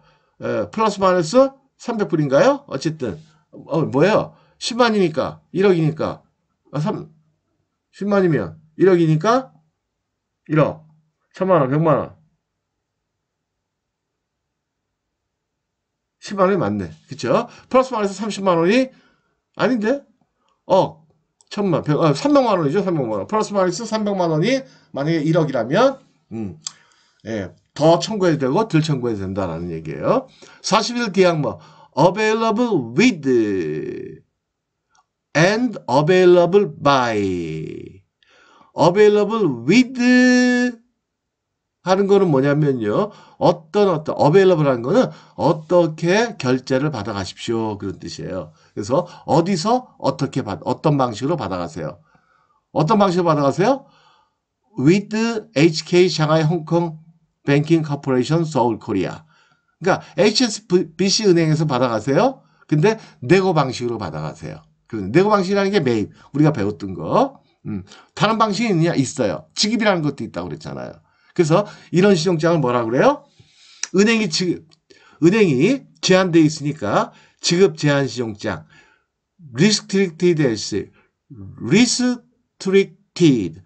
플러스 마이너스 300불인가요? 어쨌든 뭐예요? 10만이니까 1억이니까 10만이면 1억이니까 1억 1000만원 100만원 10만원이 맞네. 그쵸? 플러스 마이너스 30만원이 아닌데? 1000만 300만원이죠. 300만원 플러스 마이너스 300만원이 만약에 1억이라면 더 청구해야 되고 덜 청구해야 된다는 얘기예요. 41D 항목 available with and available by. available with 하는 거는 뭐냐면요. 어떤 available 하는 거는 어떻게 결제를 받아 가십시오. 그런 뜻이에요. 그래서 어디서 어떤 방식으로 받아 가세요. 어떤 방식으로 받아 가세요? with HK 샹하이 홍콩 뱅킹 코퍼레이션 서울 코리아. 그러니까 HSBC 은행에서 받아가세요. 근데 네고 방식으로 받아가세요. 네고 방식이라는 게 매입. 우리가 배웠던 거. 다른 방식이 있느냐? 있어요. 지급이라는 것도 있다고 그랬잖아요. 그래서 이런 신용장을 뭐라 그래요? 은행이 제한되어 있으니까 지급 제한 신용장. restricted LC. restricted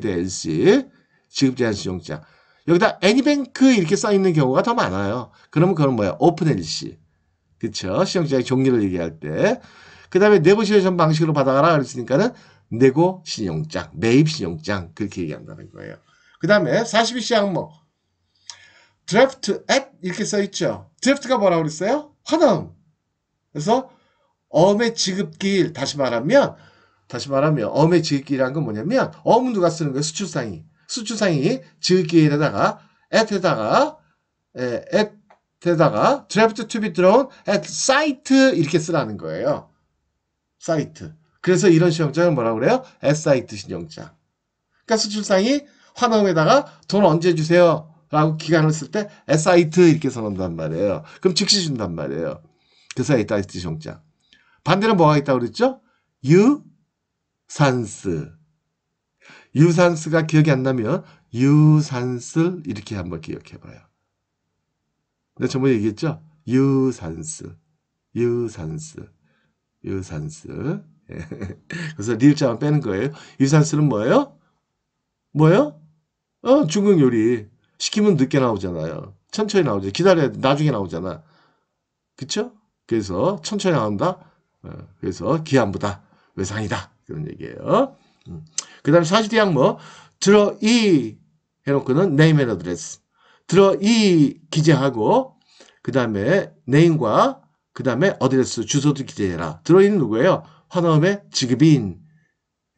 LC. 지급 제한 신용장. 여기다 애니뱅크 이렇게 써 있는 경우가 더 많아요. 그러면 그건 뭐야? 오픈 LC. 그쵸? 신용장의 종류를 얘기할 때. 그 다음에 네고시에이션 방식으로 받아가라 그랬으니까는 네고 신용장, 매입 신용장 그렇게 얘기한다는 거예요. 그 다음에 42C 항목 드래프트 앳 이렇게 써 있죠. 드래프트가 뭐라고 그랬어요? 환원. 그래서 어음의 지급기일 다시 말하면 어음의 지급기일이라는 건 뭐냐면 어음은 누가 쓰는 거예요? 수출상이 지급기일에다가 앳에다가 draft to be drawn at site 이렇게 쓰라는 거예요. 사이트. 그래서 이런 신용장은 뭐라고 그래요? at site 신용장. 그러니까 수출상이 환원에다가 돈 언제 주세요? 라고 기간을 쓸 때 SIT 이렇게 써놓는단 말이에요. 그럼 즉시 준단 말이에요. 그래서 SIT 종장. 반대로 뭐가 있다고 그랬죠? 유산스. 유산스가 기억이 안 나면 유산슬 이렇게 한번 기억해봐요. 내가 저번에 얘기했죠? 유산스. 그래서 리을자만 빼는 거예요. 유산슬은 뭐예요? 뭐예요? 중국 요리. 시키면 늦게 나오잖아요. 천천히 나오죠. 기다려야 나중에 나오잖아. 그쵸? 그래서 천천히 나온다. 그래서 기한보다 외상이다. 그런 얘기예요. 그 다음에 사실대학 들어 이 해놓고는 name and address. 들어 이 기재하고 그 다음에 name과 그 다음에 address 주소도 기재해라. 들어 이는 누구예요? 환화음의 지급인.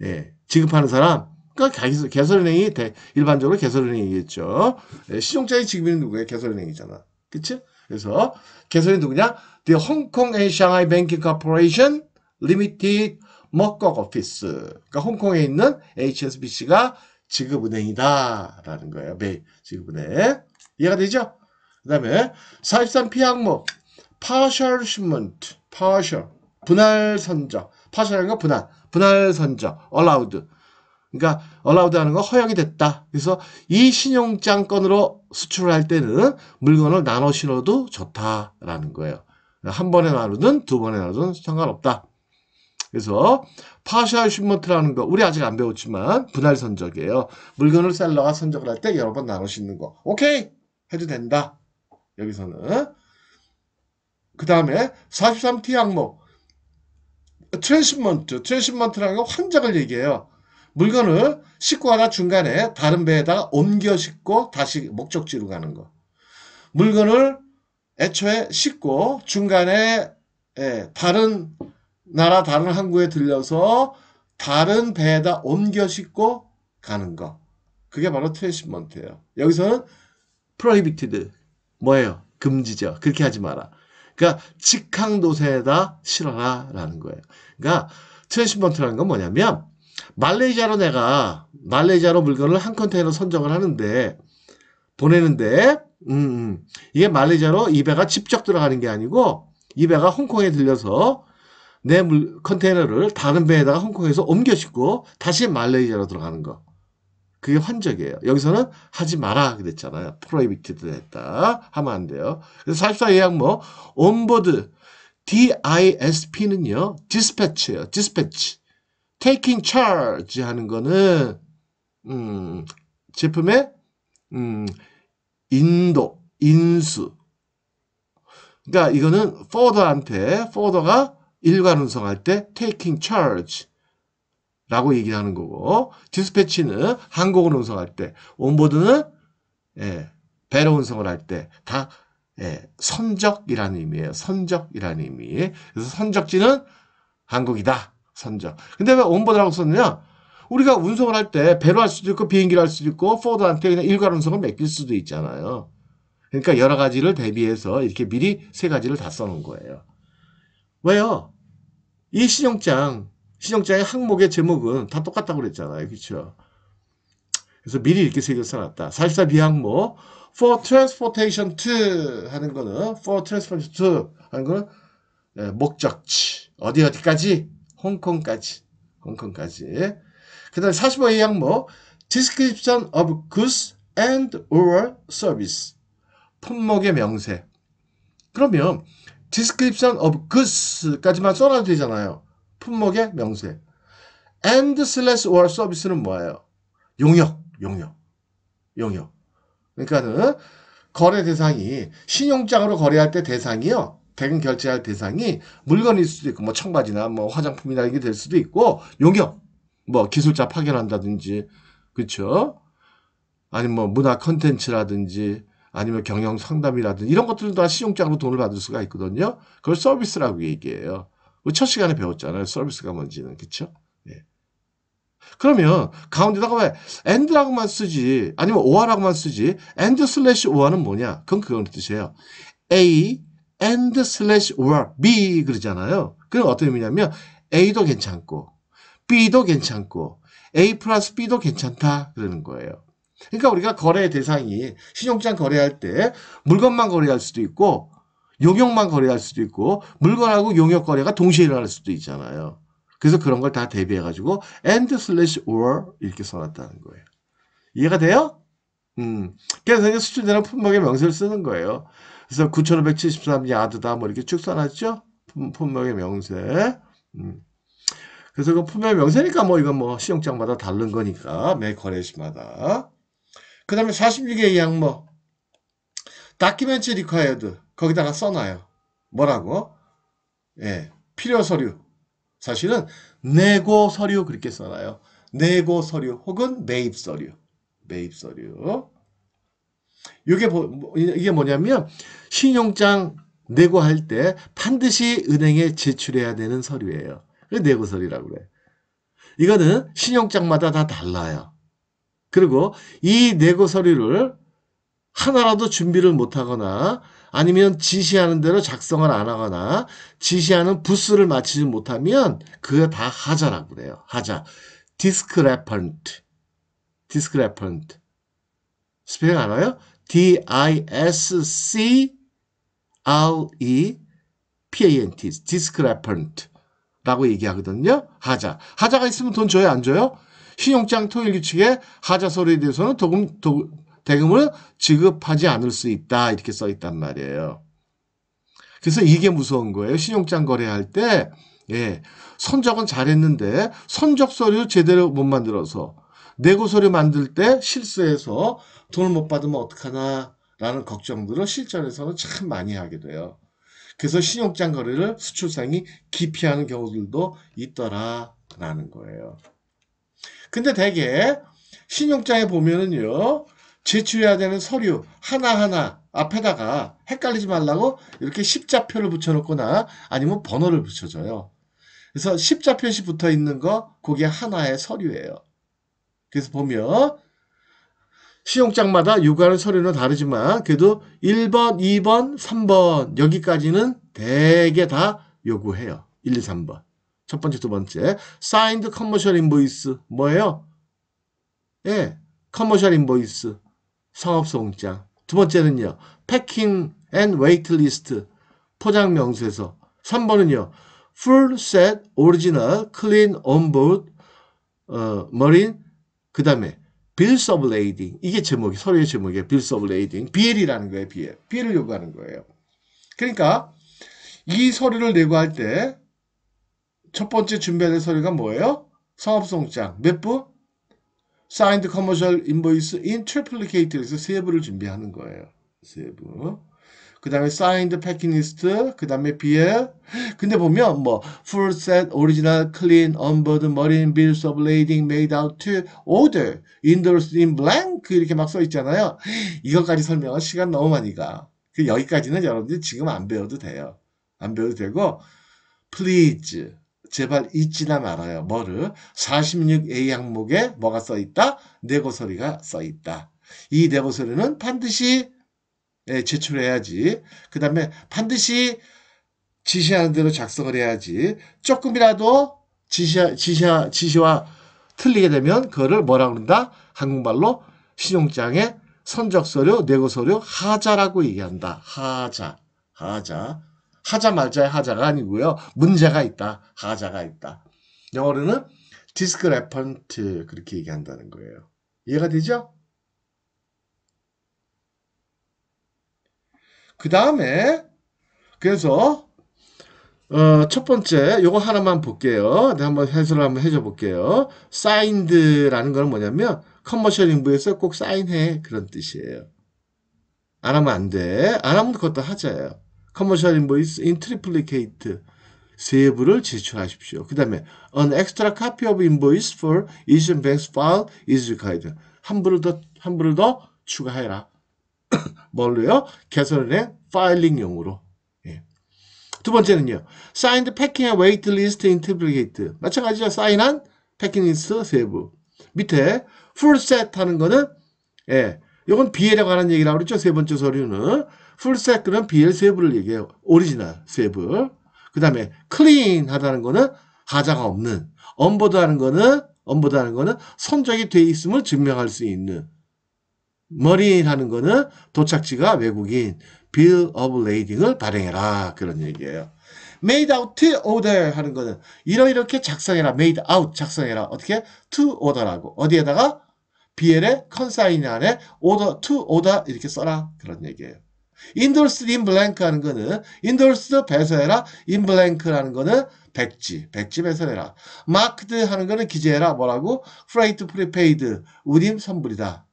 예, 지급하는 사람. 그러니까 개설은행이 일반적으로 개설은행이겠죠. 예, 신용자의 지급인은 누구예요? 개설은행이잖아. 그치? 그래서 개설이 누구냐? The Hong Kong and Shanghai Banking Corporation Limited 먹곡 오피스. 그러니까 홍콩에 있는 HSBC가 지급은행이다. 라는 거예요. 매일 지급은행. 이해가 되죠? 그 다음에 43P 항목. Partial shipment. Partial. 분할 선적. Partial은 거 분할. 분할 선적. Allowed. 그러니까 allowed 하는 거 허용이 됐다. 그래서 이 신용장 건으로 수출을 할 때는 물건을 나눠 신어도 좋다라는 거예요. 한 번에 나누든 두 번에 나누든 상관없다. 그래서 partial shipment라는 거 우리 아직 안 배웠지만 분할 선적이에요. 물건을 셀러가 선적을 할 때 여러 번 나눠 신는 거. 오케이 해도 된다. 여기서는 그 다음에 43T 항목 트랜시먼트라는 건 환적을 얘기해요. 물건을 싣고 가다 중간에 다른 배에다가 옮겨 싣고 다시 목적지로 가는 거. 물건을 애초에 싣고 중간에 다른 나라 다른 항구에 들려서 다른 배에다 옮겨 싣고 가는 거. 그게 바로 트랜시먼트예요. 여기서는 prohibited 뭐예요? 금지죠. 그렇게 하지 마라. 그러니까 직항도세에다 실어라 라는 거예요. 그러니까 트랜시먼트라는 건 뭐냐면 말레이시아로 물건을 한 컨테이너 선적을 하는데 보내는데 이게 말레이시아로 이 배가 직접 들어가는 게 아니고 이 배가 홍콩에 들려서 내 컨테이너를 다른 배에다가 홍콩에서 옮겨 싣고 다시 말레이시아로 들어가는 거. 그게 환적이에요. 여기서는 하지 마라 그랬잖아요. prohibited 했다. 하면 안 돼요. 그래서 44 예약 onboard DISP는요. dispatch예요. dispatch. taking charge 하는 거는 제품의 인수. 그러니까 이거는 forwarder가 일괄 운송할 때 taking charge 라고 얘기를 하는 거고 dispatch는 항공을 운송할 때 onboard는 배로 운송을 할 때 다 선적이라는 의미예요. 선적이라는 의미. 그래서 선적지는 한국이다. 선적. 근데 왜 onboard라고 썼느냐? 우리가 운송을 할 때 배로 할 수도 있고 비행기로 할 수도 있고 forwarder한테 그냥 일괄 운송을 맡길 수도 있잖아요. 그러니까 여러 가지를 대비해서 이렇게 미리 세 가지를 다 써놓은 거예요. 왜요? 이 신용장의 항목의 제목은 다 똑같다고 그랬잖아요. 그렇죠? 그래서 미리 이렇게 세 개를 써놨다. 44 비항목 for transportation to 하는 거는 목적지 어디까지? 홍콩까지. 그 다음에 45A 항목 description of goods and or service 품목의 명세. 그러면 description of goods까지만 써놔도 되잖아요. 품목의 명세. and slash or service는 뭐예요? 용역. 그러니까는 거래 대상이 신용장으로 거래할 때 대상이요. 대금 결제할 대상이 물건일 수도 있고 뭐 청바지나 뭐 화장품이나 이게 될 수도 있고 용역. 뭐 기술자 파견한다든지 그렇죠? 아니면 뭐 문화 컨텐츠라든지 아니면 경영 상담이라든지 이런 것들도 다 신용장으로 돈을 받을 수가 있거든요. 그걸 서비스라고 얘기해요. 첫 시간에 배웠잖아요. 서비스가 뭔지는. 그렇죠? 예. 그러면 가운데다가 왜 and라고만 쓰지 아니면 or라고만 쓰지 and slash or는 뭐냐? 그건 뜻이에요. A and slash or B 그러잖아요. 그건 어떤 의미냐면 A도 괜찮고 B도 괜찮고 A 플러스 B도 괜찮다 그러는 거예요. 그러니까 우리가 거래 대상이 신용장 거래할 때 물건만 거래할 수도 있고 용역만 거래할 수도 있고 물건하고 용역 거래가 동시에 일어날 수도 있잖아요. 그래서 그런 걸 다 대비해가지고 and slash or 이렇게 써놨다는 거예요. 이해가 돼요? 그래서 이제 수출되는 품목의 명세를 쓰는 거예요. 그래서 9,573 야드다 뭐 이렇게 쭉 써놨죠? 품목의 명세. 그래서 그 품목의 명세니까 뭐 이건 뭐 신용장마다 다른 거니까 매 거래시마다. 그 다음에 46의 항목 다큐멘트 리콰이어드 거기다가 써놔요. 뭐라고? 예, 필요 서류. 사실은 내고 서류 그렇게 써놔요. 내고 서류 혹은 매입 서류. 매입 서류. 이게 뭐냐면 신용장 내고할 때 반드시 은행에 제출해야 되는 서류예요. 내고 서류라고 그래. 이거는 신용장마다 다 달라요. 그리고 이 내고 서류를 하나라도 준비를 못하거나 아니면 지시하는 대로 작성을 안 하거나 지시하는 부수를 맞추지 못하면 그거 다 하자라고 그래요. 하자. discrepant. discrepant. 스펠링 알아요? D-I-S-C-R-E-P-A-N-T. discrepant. 라고 얘기하거든요. 하자. 하자가 있으면 돈 줘요? 안 줘요? 신용장 통일 규칙에 하자 서류에 대해서는 대금을 지급하지 않을 수 있다. 이렇게 써 있단 말이에요. 그래서 이게 무서운 거예요. 신용장 거래할 때, 예, 선적은 잘했는데, 선적 서류 제대로 못 만들어서, 내고 서류 만들 때 실수해서 돈을 못 받으면 어떡하나, 라는 걱정들을 실전에서는 참 많이 하게 돼요. 그래서 신용장 거래를 수출상이 기피하는 경우들도 있더라라는 거예요. 근데 대개 신용장에 보면은요, 제출해야 되는 서류 하나하나 앞에다가 헷갈리지 말라고 이렇게 십자표를 붙여놓거나 아니면 번호를 붙여줘요. 그래서 십자표시 붙어 있는 거, 그게 하나의 서류예요. 그래서 보면 신용장마다 요구하는 서류는 다르지만 그래도 1번, 2번, 3번 여기까지는 대개 다 요구해요. 1, 2, 3번. 첫 번째, 두 번째. Signed Commercial Invoice 뭐예요? 예, Commercial Invoice. 상업소송장. 두 번째는요. Packing and Weight List. 포장 명세서. 3번은요. Full Set Original Clean On-Board Marine. 그 다음에 Bills of Lading. 이게 제목이 서류의 제목이에요. Bills of Lading. BL이라는 거예요. BL. BL을 요구하는 거예요. 그러니까 이 서류를 내고할 때 첫 번째 준비해야 될 서류가 뭐예요? 상업소송장. 몇 부? Signed Commercial Invoice in Triplicate에서 세 부를 준비하는 거예요. 세 부. 그 다음에 Signed Packing List, 그 다음에 BL. 근데 보면 뭐 Full Set, Original, Clean, On-Board, Marine, Bills of Lading, Made out to Order, Endorsed in Blank 이렇게 막 써 있잖아요. 이것까지 설명은 시간 너무 많이 가. 여기까지는 여러분들이 지금 안 배워도 돼요. 안 배워도 되고 Please. 제발 잊지나 말아요. 뭐를? 46A 항목에 뭐가 써있다? 내고서류가 써있다. 이 내고서류는 반드시 제출해야지. 그 다음에 반드시 지시하는 대로 작성을 해야지. 조금이라도 지시와 틀리게 되면 그거를 뭐라고 그런다? 한국말로 신용장의 선적서류, 내고서류, 하자라고 얘기한다. 하자. 하자 말자의 하자가 아니고요. 문제가 있다. 하자가 있다. 영어로는 discrepant 그렇게 얘기한다는 거예요. 이해가 되죠? 그 다음에 그래서 첫 번째 요거 하나만 볼게요. 내가 한번 해설을 한번 해줘 볼게요. signed라는 건 뭐냐면 커머셜 인부에서 꼭 사인해 그런 뜻이에요. 안 하면 안 돼. 안 하면 그것도 하자예요. Commercial Invoice in Triplicate 세 부를 제출하십시오. 그 다음에 An extra copy of invoice for Asian Bank's file is required. 한 부를 더 추가해라. 뭘로요? 개설은행 파일링용으로. 예. 두 번째는요. Signed Packing and Weight List in Triplicate. 마찬가지죠. 사인한 패킹 리스트 세 부. 밑에 Full Set 하는 거는 예. 이건 BL에 관한 얘기라고 그랬죠. 세 번째 서류는. 풀셋은 BL 세 부를 얘기해요. 오리지널 세 부. 그 다음에 클린 하다는 거는 하자가 없는. onboard하는 거는 선적이 돼 있음을 증명할 수 있는. 머리라는 거는 도착지가 외국인. bill of lading을 발행해라. 그런 얘기예요. made out to order 하는 거는 이렇게 작성해라. made out 작성해라. 어떻게? to order라고. 어디에다가? BL의 consign 안에 order to order 이렇게 써라. 그런 얘기예요. endorsed in blank 하는 거는 endorsed 배서해라. in blank라는 거는 백지 배서해라. marked 하는 거는 기재해라. 뭐라고? freight prepaid 운임 선불이다.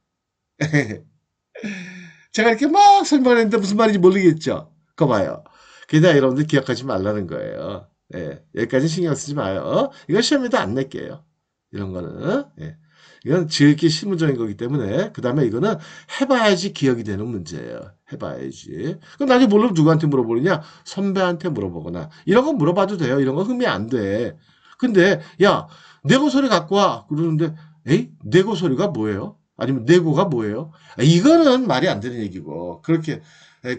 제가 이렇게 막 설명했는데 무슨 말인지 모르겠죠? 그거 봐요. 그냥 여러분들 기억하지 말라는 거예요. 예, 여기까지 신경 쓰지 마요. 이건 시험에도 안 낼게요. 이런 거는. 예. 이건 지극히 실무적인 거기 때문에 그 다음에 이거는 해봐야지 기억이 되는 문제예요. 해봐야지. 그럼 나중에 모르면 누구한테 물어보느냐? 선배한테 물어보거나 이런 거 물어봐도 돼요. 이런 거 흠이 안 돼. 근데 야 내고 소리 갖고 와 그러는데 에이 내고 소리가 뭐예요? 아니면 내고가 뭐예요? 이거는 말이 안 되는 얘기고 그렇게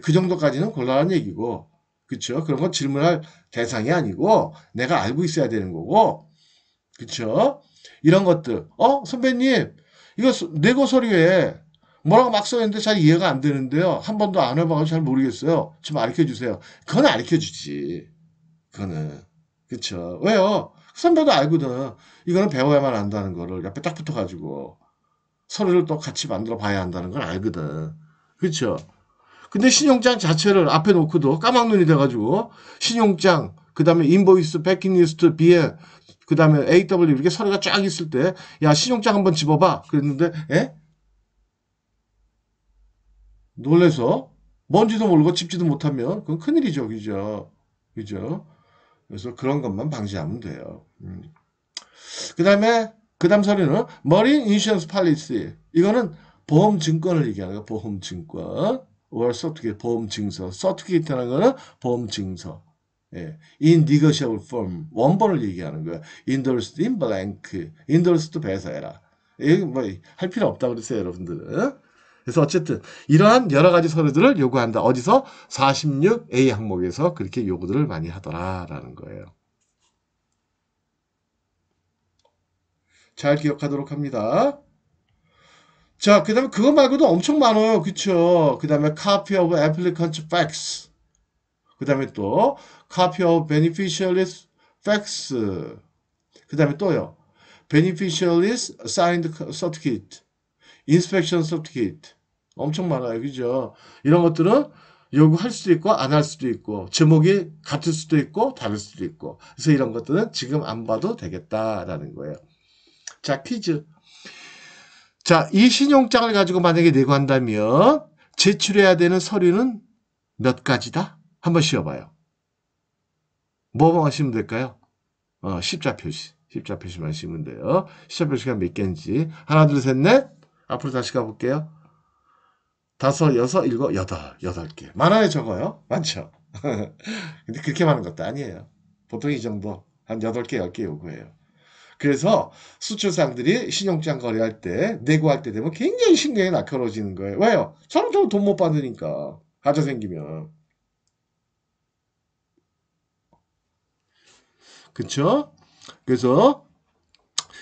그 정도까지는 곤란한 얘기고 그쵸? 그런 건 질문할 대상이 아니고 내가 알고 있어야 되는 거고 그쵸? 이런 것들. 선배님, 이거 내고 서류에 뭐라고 막 써있는데 잘 이해가 안 되는데요. 한 번도 안 해봐가지고 잘 모르겠어요. 좀 가르쳐 주세요. 그건 가르쳐 주지. 그거는. 그쵸. 왜요? 선배도 알거든. 이거는 배워야만 안다는 거를 옆에 딱 붙어가지고 서류를 또 같이 만들어 봐야 한다는 걸 알거든. 그쵸. 근데 신용장 자체를 앞에 놓고도 까막눈이 돼가지고 신용장, 그 다음에 인보이스, 패킹리스트, BL, 그 다음에 AW 이렇게 서류가 쫙 있을 때 야 신용장 한번 집어봐 그랬는데 놀래서 뭔지도 모르고 집지도 못하면 그건 큰일이죠. 그죠? 그래서 그런 것만 방지하면 돼요. 그 다음 서류는 Marine Insurance Policy. 이거는 보험증권을 얘기하는 거예요. 보험증권. or certificate, 보험증서. certificate라는 거는 보험증서. 예. in negotiable form. 원본을 얘기하는 거예요. endorsed in blank. endorsed 배서해라. 이거 뭐 할 필요 없다 그랬어요, 여러분들은. 그래서 어쨌든 이러한 여러 가지 서류들을 요구한다. 어디서? 46A 항목에서 그렇게 요구들을 많이 하더라라는 거예요. 잘 기억하도록 합니다. 자, 그 다음에 그거 말고도 엄청 많아요. 그쵸? 그 다음에 copy of applicant facts. 그 다음에 또 copy of beneficiaries facts. 그 다음에 또요. beneficiaries signed certificate. inspection certificate. 엄청 많아요. 그죠? 이런 것들은 요구할 수도 있고 안 할 수도 있고 제목이 같을 수도 있고 다를 수도 있고 그래서 이런 것들은 지금 안 봐도 되겠다라는 거예요. 자, 퀴즈. 자, 이 신용장을 가지고 만약에 내고한다면 제출해야 되는 서류는 몇 가지다? 한번 씌워봐요. 뭐만 하시면 될까요? 십자 표시만 씌우면 돼요. 십자 표시가 몇 개인지. 하나, 둘, 셋, 넷. 앞으로 다시 가볼게요. 5, 6, 7, 8 개. 많아요, 적어요? 많죠? 근데 그렇게 많은 것도 아니에요. 보통 이 정도, 한 8개, 10개 요구해요. 그래서 수출상들이 신용장 거래할 때, 내고할 때 되면 굉장히 신경이 날카로워지는 거예요. 왜요? 사람들은 돈 못 받으니까. 하자 생기면. 그쵸? 그래서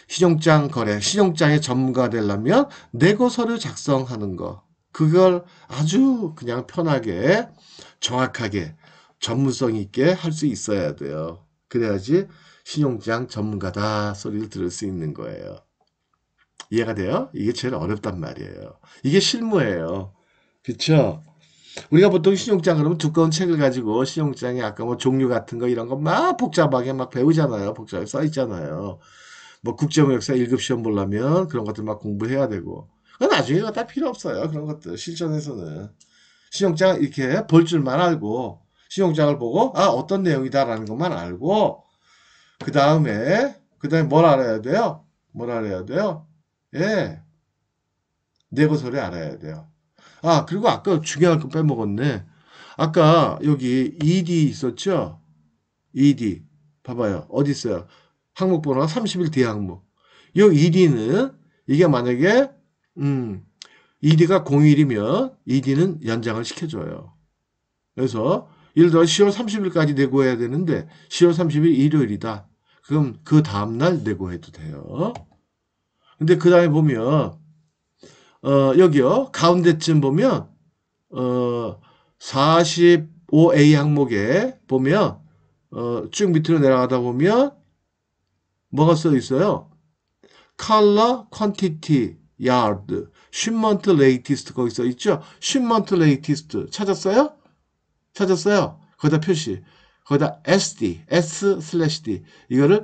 신용장 거래, 신용장의 전문가 되려면 내고 서류 작성하는 거. 그걸 아주 그냥 편하게, 정확하게, 전문성 있게 할 수 있어야 돼요. 그래야지 신용장 전문가다 소리를 들을 수 있는 거예요. 이해가 돼요? 이게 제일 어렵단 말이에요. 이게 실무예요. 그쵸? 우리가 보통 신용장 그러면 두꺼운 책을 가지고 신용장에 아까 뭐 종류 같은 거 이런 거 막 복잡하게 막 배우잖아요. 복잡하게 써 있잖아요. 뭐 국제무역사 1급 시험 보려면 그런 것들 막 공부해야 되고. 그건 나중에 다 필요 없어요. 그런 것들. 실전에서는. 신용장 이렇게 볼 줄만 알고 신용장을 보고 어떤 내용이다라는 것만 알고 그 다음에 뭘 알아야 돼요? 뭘 알아야 돼요? 예. 내고서를 알아야 돼요. 그리고 아까 중요한 거 빼먹었네. 아까 여기 ED 있었죠? ED. 봐봐요. 어디 있어요? 항목 번호가 31D 항목. 이 ED는 이게 만약에 ED가 01이면 ED는 연장을 시켜줘요. 그래서 예를 들어 10월 30일까지 내고해야 되는데 10월 30일 일요일이다. 그럼 그 다음날 내고해도 돼요. 근데 그 다음에 보면 여기요. 가운데쯤 보면 45A 항목에 보면 쭉 밑으로 내려가다 보면 뭐가 써 있어요? color, quantity, yard, shipment latest 거기 써 있죠? shipment latest 찾았어요? 찾았어요? 거기다 표시. 거기다 SD, S/D 이거를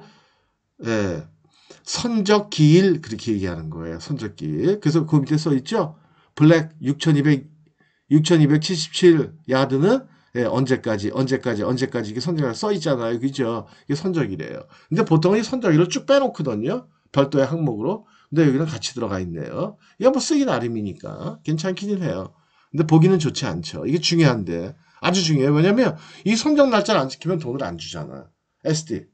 선적기일 그렇게 얘기하는 거예요. 선적기일. 그래서 그 밑에 써 있죠? 블랙 6277 야드는 언제까지 이게 선적이라 써 있잖아요. 그죠? 이게 선적이래요. 근데 보통은 이 선적이를 쭉 빼놓거든요. 별도의 항목으로. 근데 여기는 같이 들어가 있네요. 이거 뭐 쓰기 나름이니까 괜찮기는 해요. 근데 보기는 좋지 않죠. 이게 중요한데. 아주 중요해요. 왜냐면 이 선적 날짜를 안 지키면 돈을 안 주잖아. SD.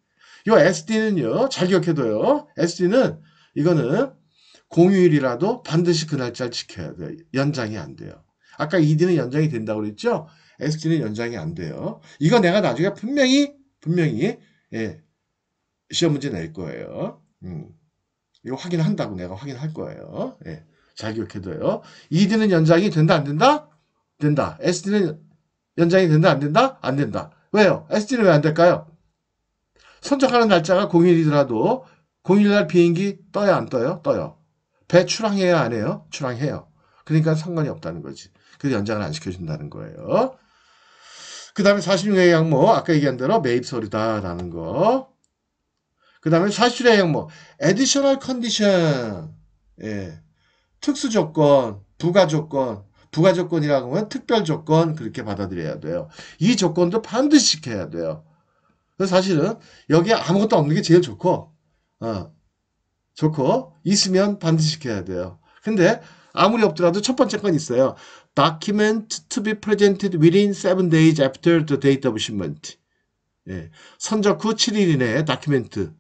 이 SD는요. 잘 기억해둬요. SD는 이거는 공휴일이라도 반드시 그 날짜를 지켜야 돼요. 연장이 안 돼요. 아까 ED는 연장이 된다고 그랬죠? SD는 연장이 안 돼요. 이거 내가 나중에 분명히 시험 문제 낼 거예요. 이거 확인한다고 내가 확인할 거예요. 잘 기억해둬요. ED는 연장이 된다 안 된다? 된다. SD는 연장이 된다 안 된다? 안 된다. 왜요? SD는 왜 안 될까요? 선적하는 날짜가 공휴일이더라도 공휴일날 비행기 떠요 안 떠요? 떠요. 배 출항해야 안 해요? 출항해요. 그러니까 상관이 없다는 거지. 그래서 연장을 안 시켜준다는 거예요. 그 다음에 46의 항목 아까 얘기한 대로 매입 서류다라는 거. 그 다음에 47의 항목 additional condition 특수 조건, 부가 조건 부가 조건이라고 하면 특별 조건 그렇게 받아들여야 돼요. 이 조건도 반드시 지켜야 돼요. 그래서 사실은 여기에 아무것도 없는 게 제일 좋고 있으면 반드시 지켜야 돼요. 근데 아무리 없더라도 첫 번째 건 있어요. Document to be presented within 7 days after the date of shipment. 선적 후 7일 이내에 다큐멘트.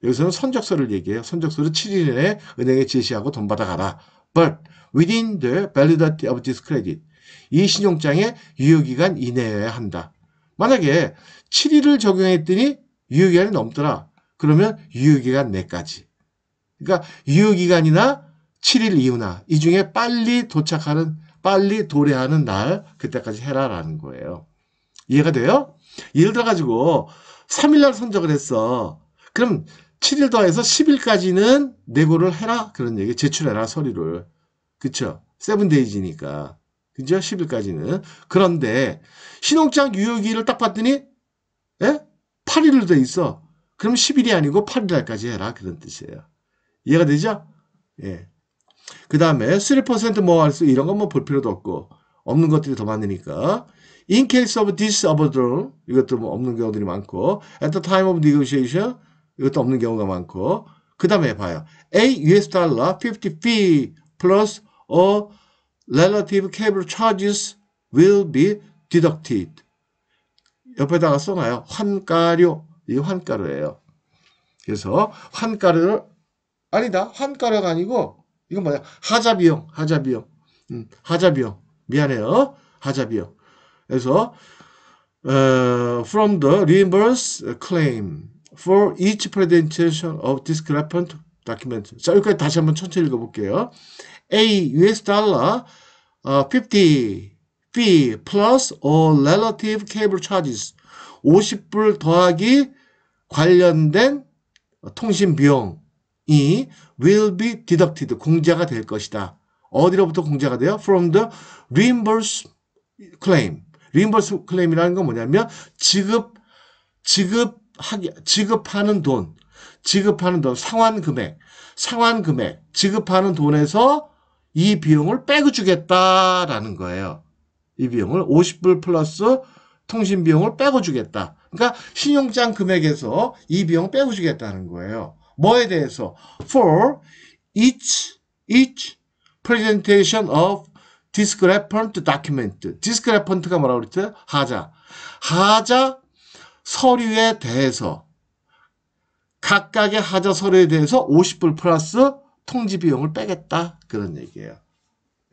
여기서는 선적서를 얘기해요. 선적서를 7일 이내에 은행에 제시하고 돈 받아가라. But within the validity of this credit. 이 신용장의 유효기간 이내여야 한다. 만약에 7일을 적용했더니 유효기간이 넘더라. 그러면 유효기간 내까지. 그러니까 유효기간이나 7일 이후나 이 중에 빨리 도래하는 날 그때까지 해라라는 거예요. 이해가 돼요? 예를 들어가지고 3일날 선적을 했어. 그럼 7일 더해서 10일까지는 내고를 해라. 그런 얘기. 제출해라 서류를. 그쵸? 7데이지니까. 그죠? 10일까지는. 그런데 신용장 유효기를 딱 봤더니 8일로 돼 있어. 그럼 10일이 아니고 8일날까지 해라. 그런 뜻이에요. 이해가 되죠? 그 다음에 3% 뭐 할 수 이런 건 뭐 볼 필요도 없고 없는 것들이 더 많으니까 in case of this overdrawn 이것도 뭐 없는 경우들이 많고 at the time of negotiation 이것도 없는 경우가 많고 그 다음에 봐요. A US dollar 50 fee plus or relative cable charges will be deducted. 옆에다가 써놔요. 환가료. 이게 환가료예요. 그래서 환가료를 아니다. 환가료가 아니고 이건 뭐야? 하자비용. 하자비용. 미안해요. 하자비용. 그래서 from the reimburse claim for each presentation of discrepant document. 자, 여기까지 다시 한번 천천히 읽어볼게요. A US dollar 50 fee plus all relative cable charges 50불 더하기 관련된 통신 비용이 will be deducted 공제가 될 것이다. 어디로부터 공제가 돼요? From the reimburse claim. reimburse claim이라는 건 뭐냐면 지급하는 돈, 상환 금액, 지급하는 돈에서 이 비용을 빼고 주겠다라는 거예요. 이 비용을 50불 플러스 통신 비용을 빼고 주겠다. 그러니까 신용장 금액에서 이 비용 빼고 주겠다는 거예요. 뭐에 대해서? For each presentation of discrepant document. discrepant가 뭐라고 그랬어요? 하자 서류에 대해서 각각의 하자 서류에 대해서 50불 플러스 통지 비용을 빼겠다. 그런 얘기예요.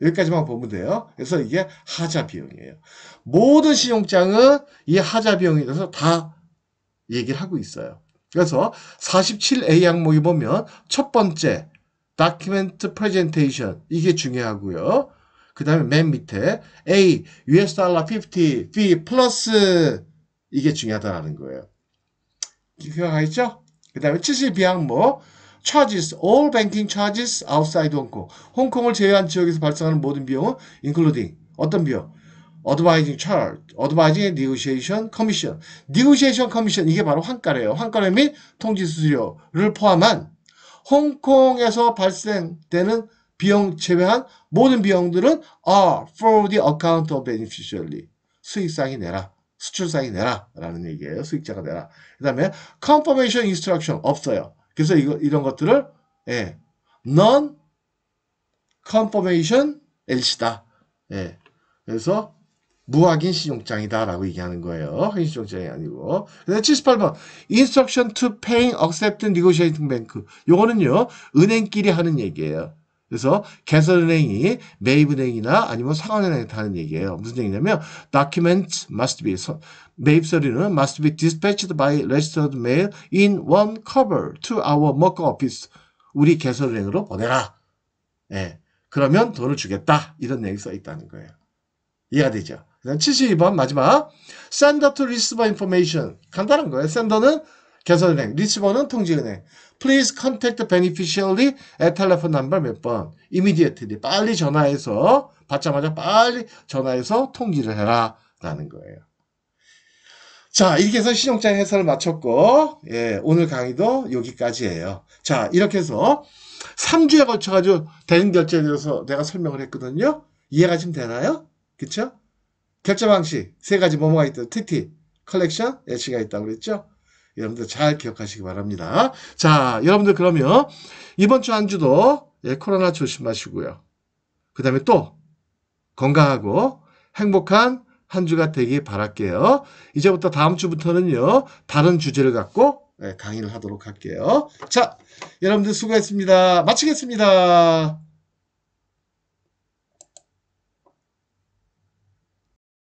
여기까지만 보면 돼요. 그래서 이게 하자 비용이에요. 모든 신용장은 이 하자 비용에 대해서 다 얘기를 하고 있어요. 그래서 47A 항목에 보면 첫 번째 document presentation 이게 중요하고요. 그 다음에 맨 밑에 A US 달러 50 B 플러스 이게 중요하다는 거예요. 기억하겠죠? 그 다음에 72 항목 charges, all banking charges outside Hong Kong. 홍콩을 제외한 지역에서 발생하는 모든 비용은 including 어떤 비용? advising charge, advising negotiation commission. negotiation commission 이게 바로 환가래요. 환가 및 통지 수수료를 포함한 홍콩에서 발생되는 비용 제외한 모든 비용들은 are for the account of beneficiary. 수익상이 내라. 수출상이 내라. 라는 얘기예요. 수익자가 내라. 그 다음에 confirmation instruction 없어요. 그래서 이런 것들을 예, non confirmation LC다. 예. 그래서 무확인 신용장이다라고 얘기하는 거예요. 확인 신용장이 아니고. 78번 instruction to paying, accept, negotiating bank. 요거는요. 은행끼리 하는 얘기예요. 그래서 개설은행이 매입은행이나 아니면 상환은행한테 하는 얘기예요. 무슨 얘기냐면 document must be 매입 서류는 must be dispatched by registered mail in one cover to our work office. 우리 개설은행으로 보내라. 예. 그러면 돈을 주겠다. 이런 내용이 써 있다는 거예요. 이해가 되죠? 72번 마지막 sender to receiver information 간단한 거예요. sender는 개설은행, receiver는 통지은행. Please contact the beneficiary at telephone number 몇 번 immediately 빨리 전화해서 받자마자 빨리 전화해서 통지를 해라 라는 거예요. 자 이렇게 해서 신용장 해설을 마쳤고 예, 오늘 강의도 여기까지예요. 자 이렇게 해서 3주에 걸쳐가지고 대응 결제에 대해서 내가 설명을 했거든요. 이해가 좀 되나요? 그쵸? 결제 방식 세 가지 뭐뭐가 있다. TT, 컬렉션, H가 있다고 그랬죠? 여러분들 잘 기억하시기 바랍니다. 자, 여러분들 그러면 이번 주 한 주도 예, 코로나 조심하시고요. 그 다음에 또 건강하고 행복한 한 주가 되길 바랄게요. 이제부터 다음 주부터는요. 다른 주제를 갖고 예, 강의를 하도록 할게요. 자, 여러분들 수고했습니다. 마치겠습니다.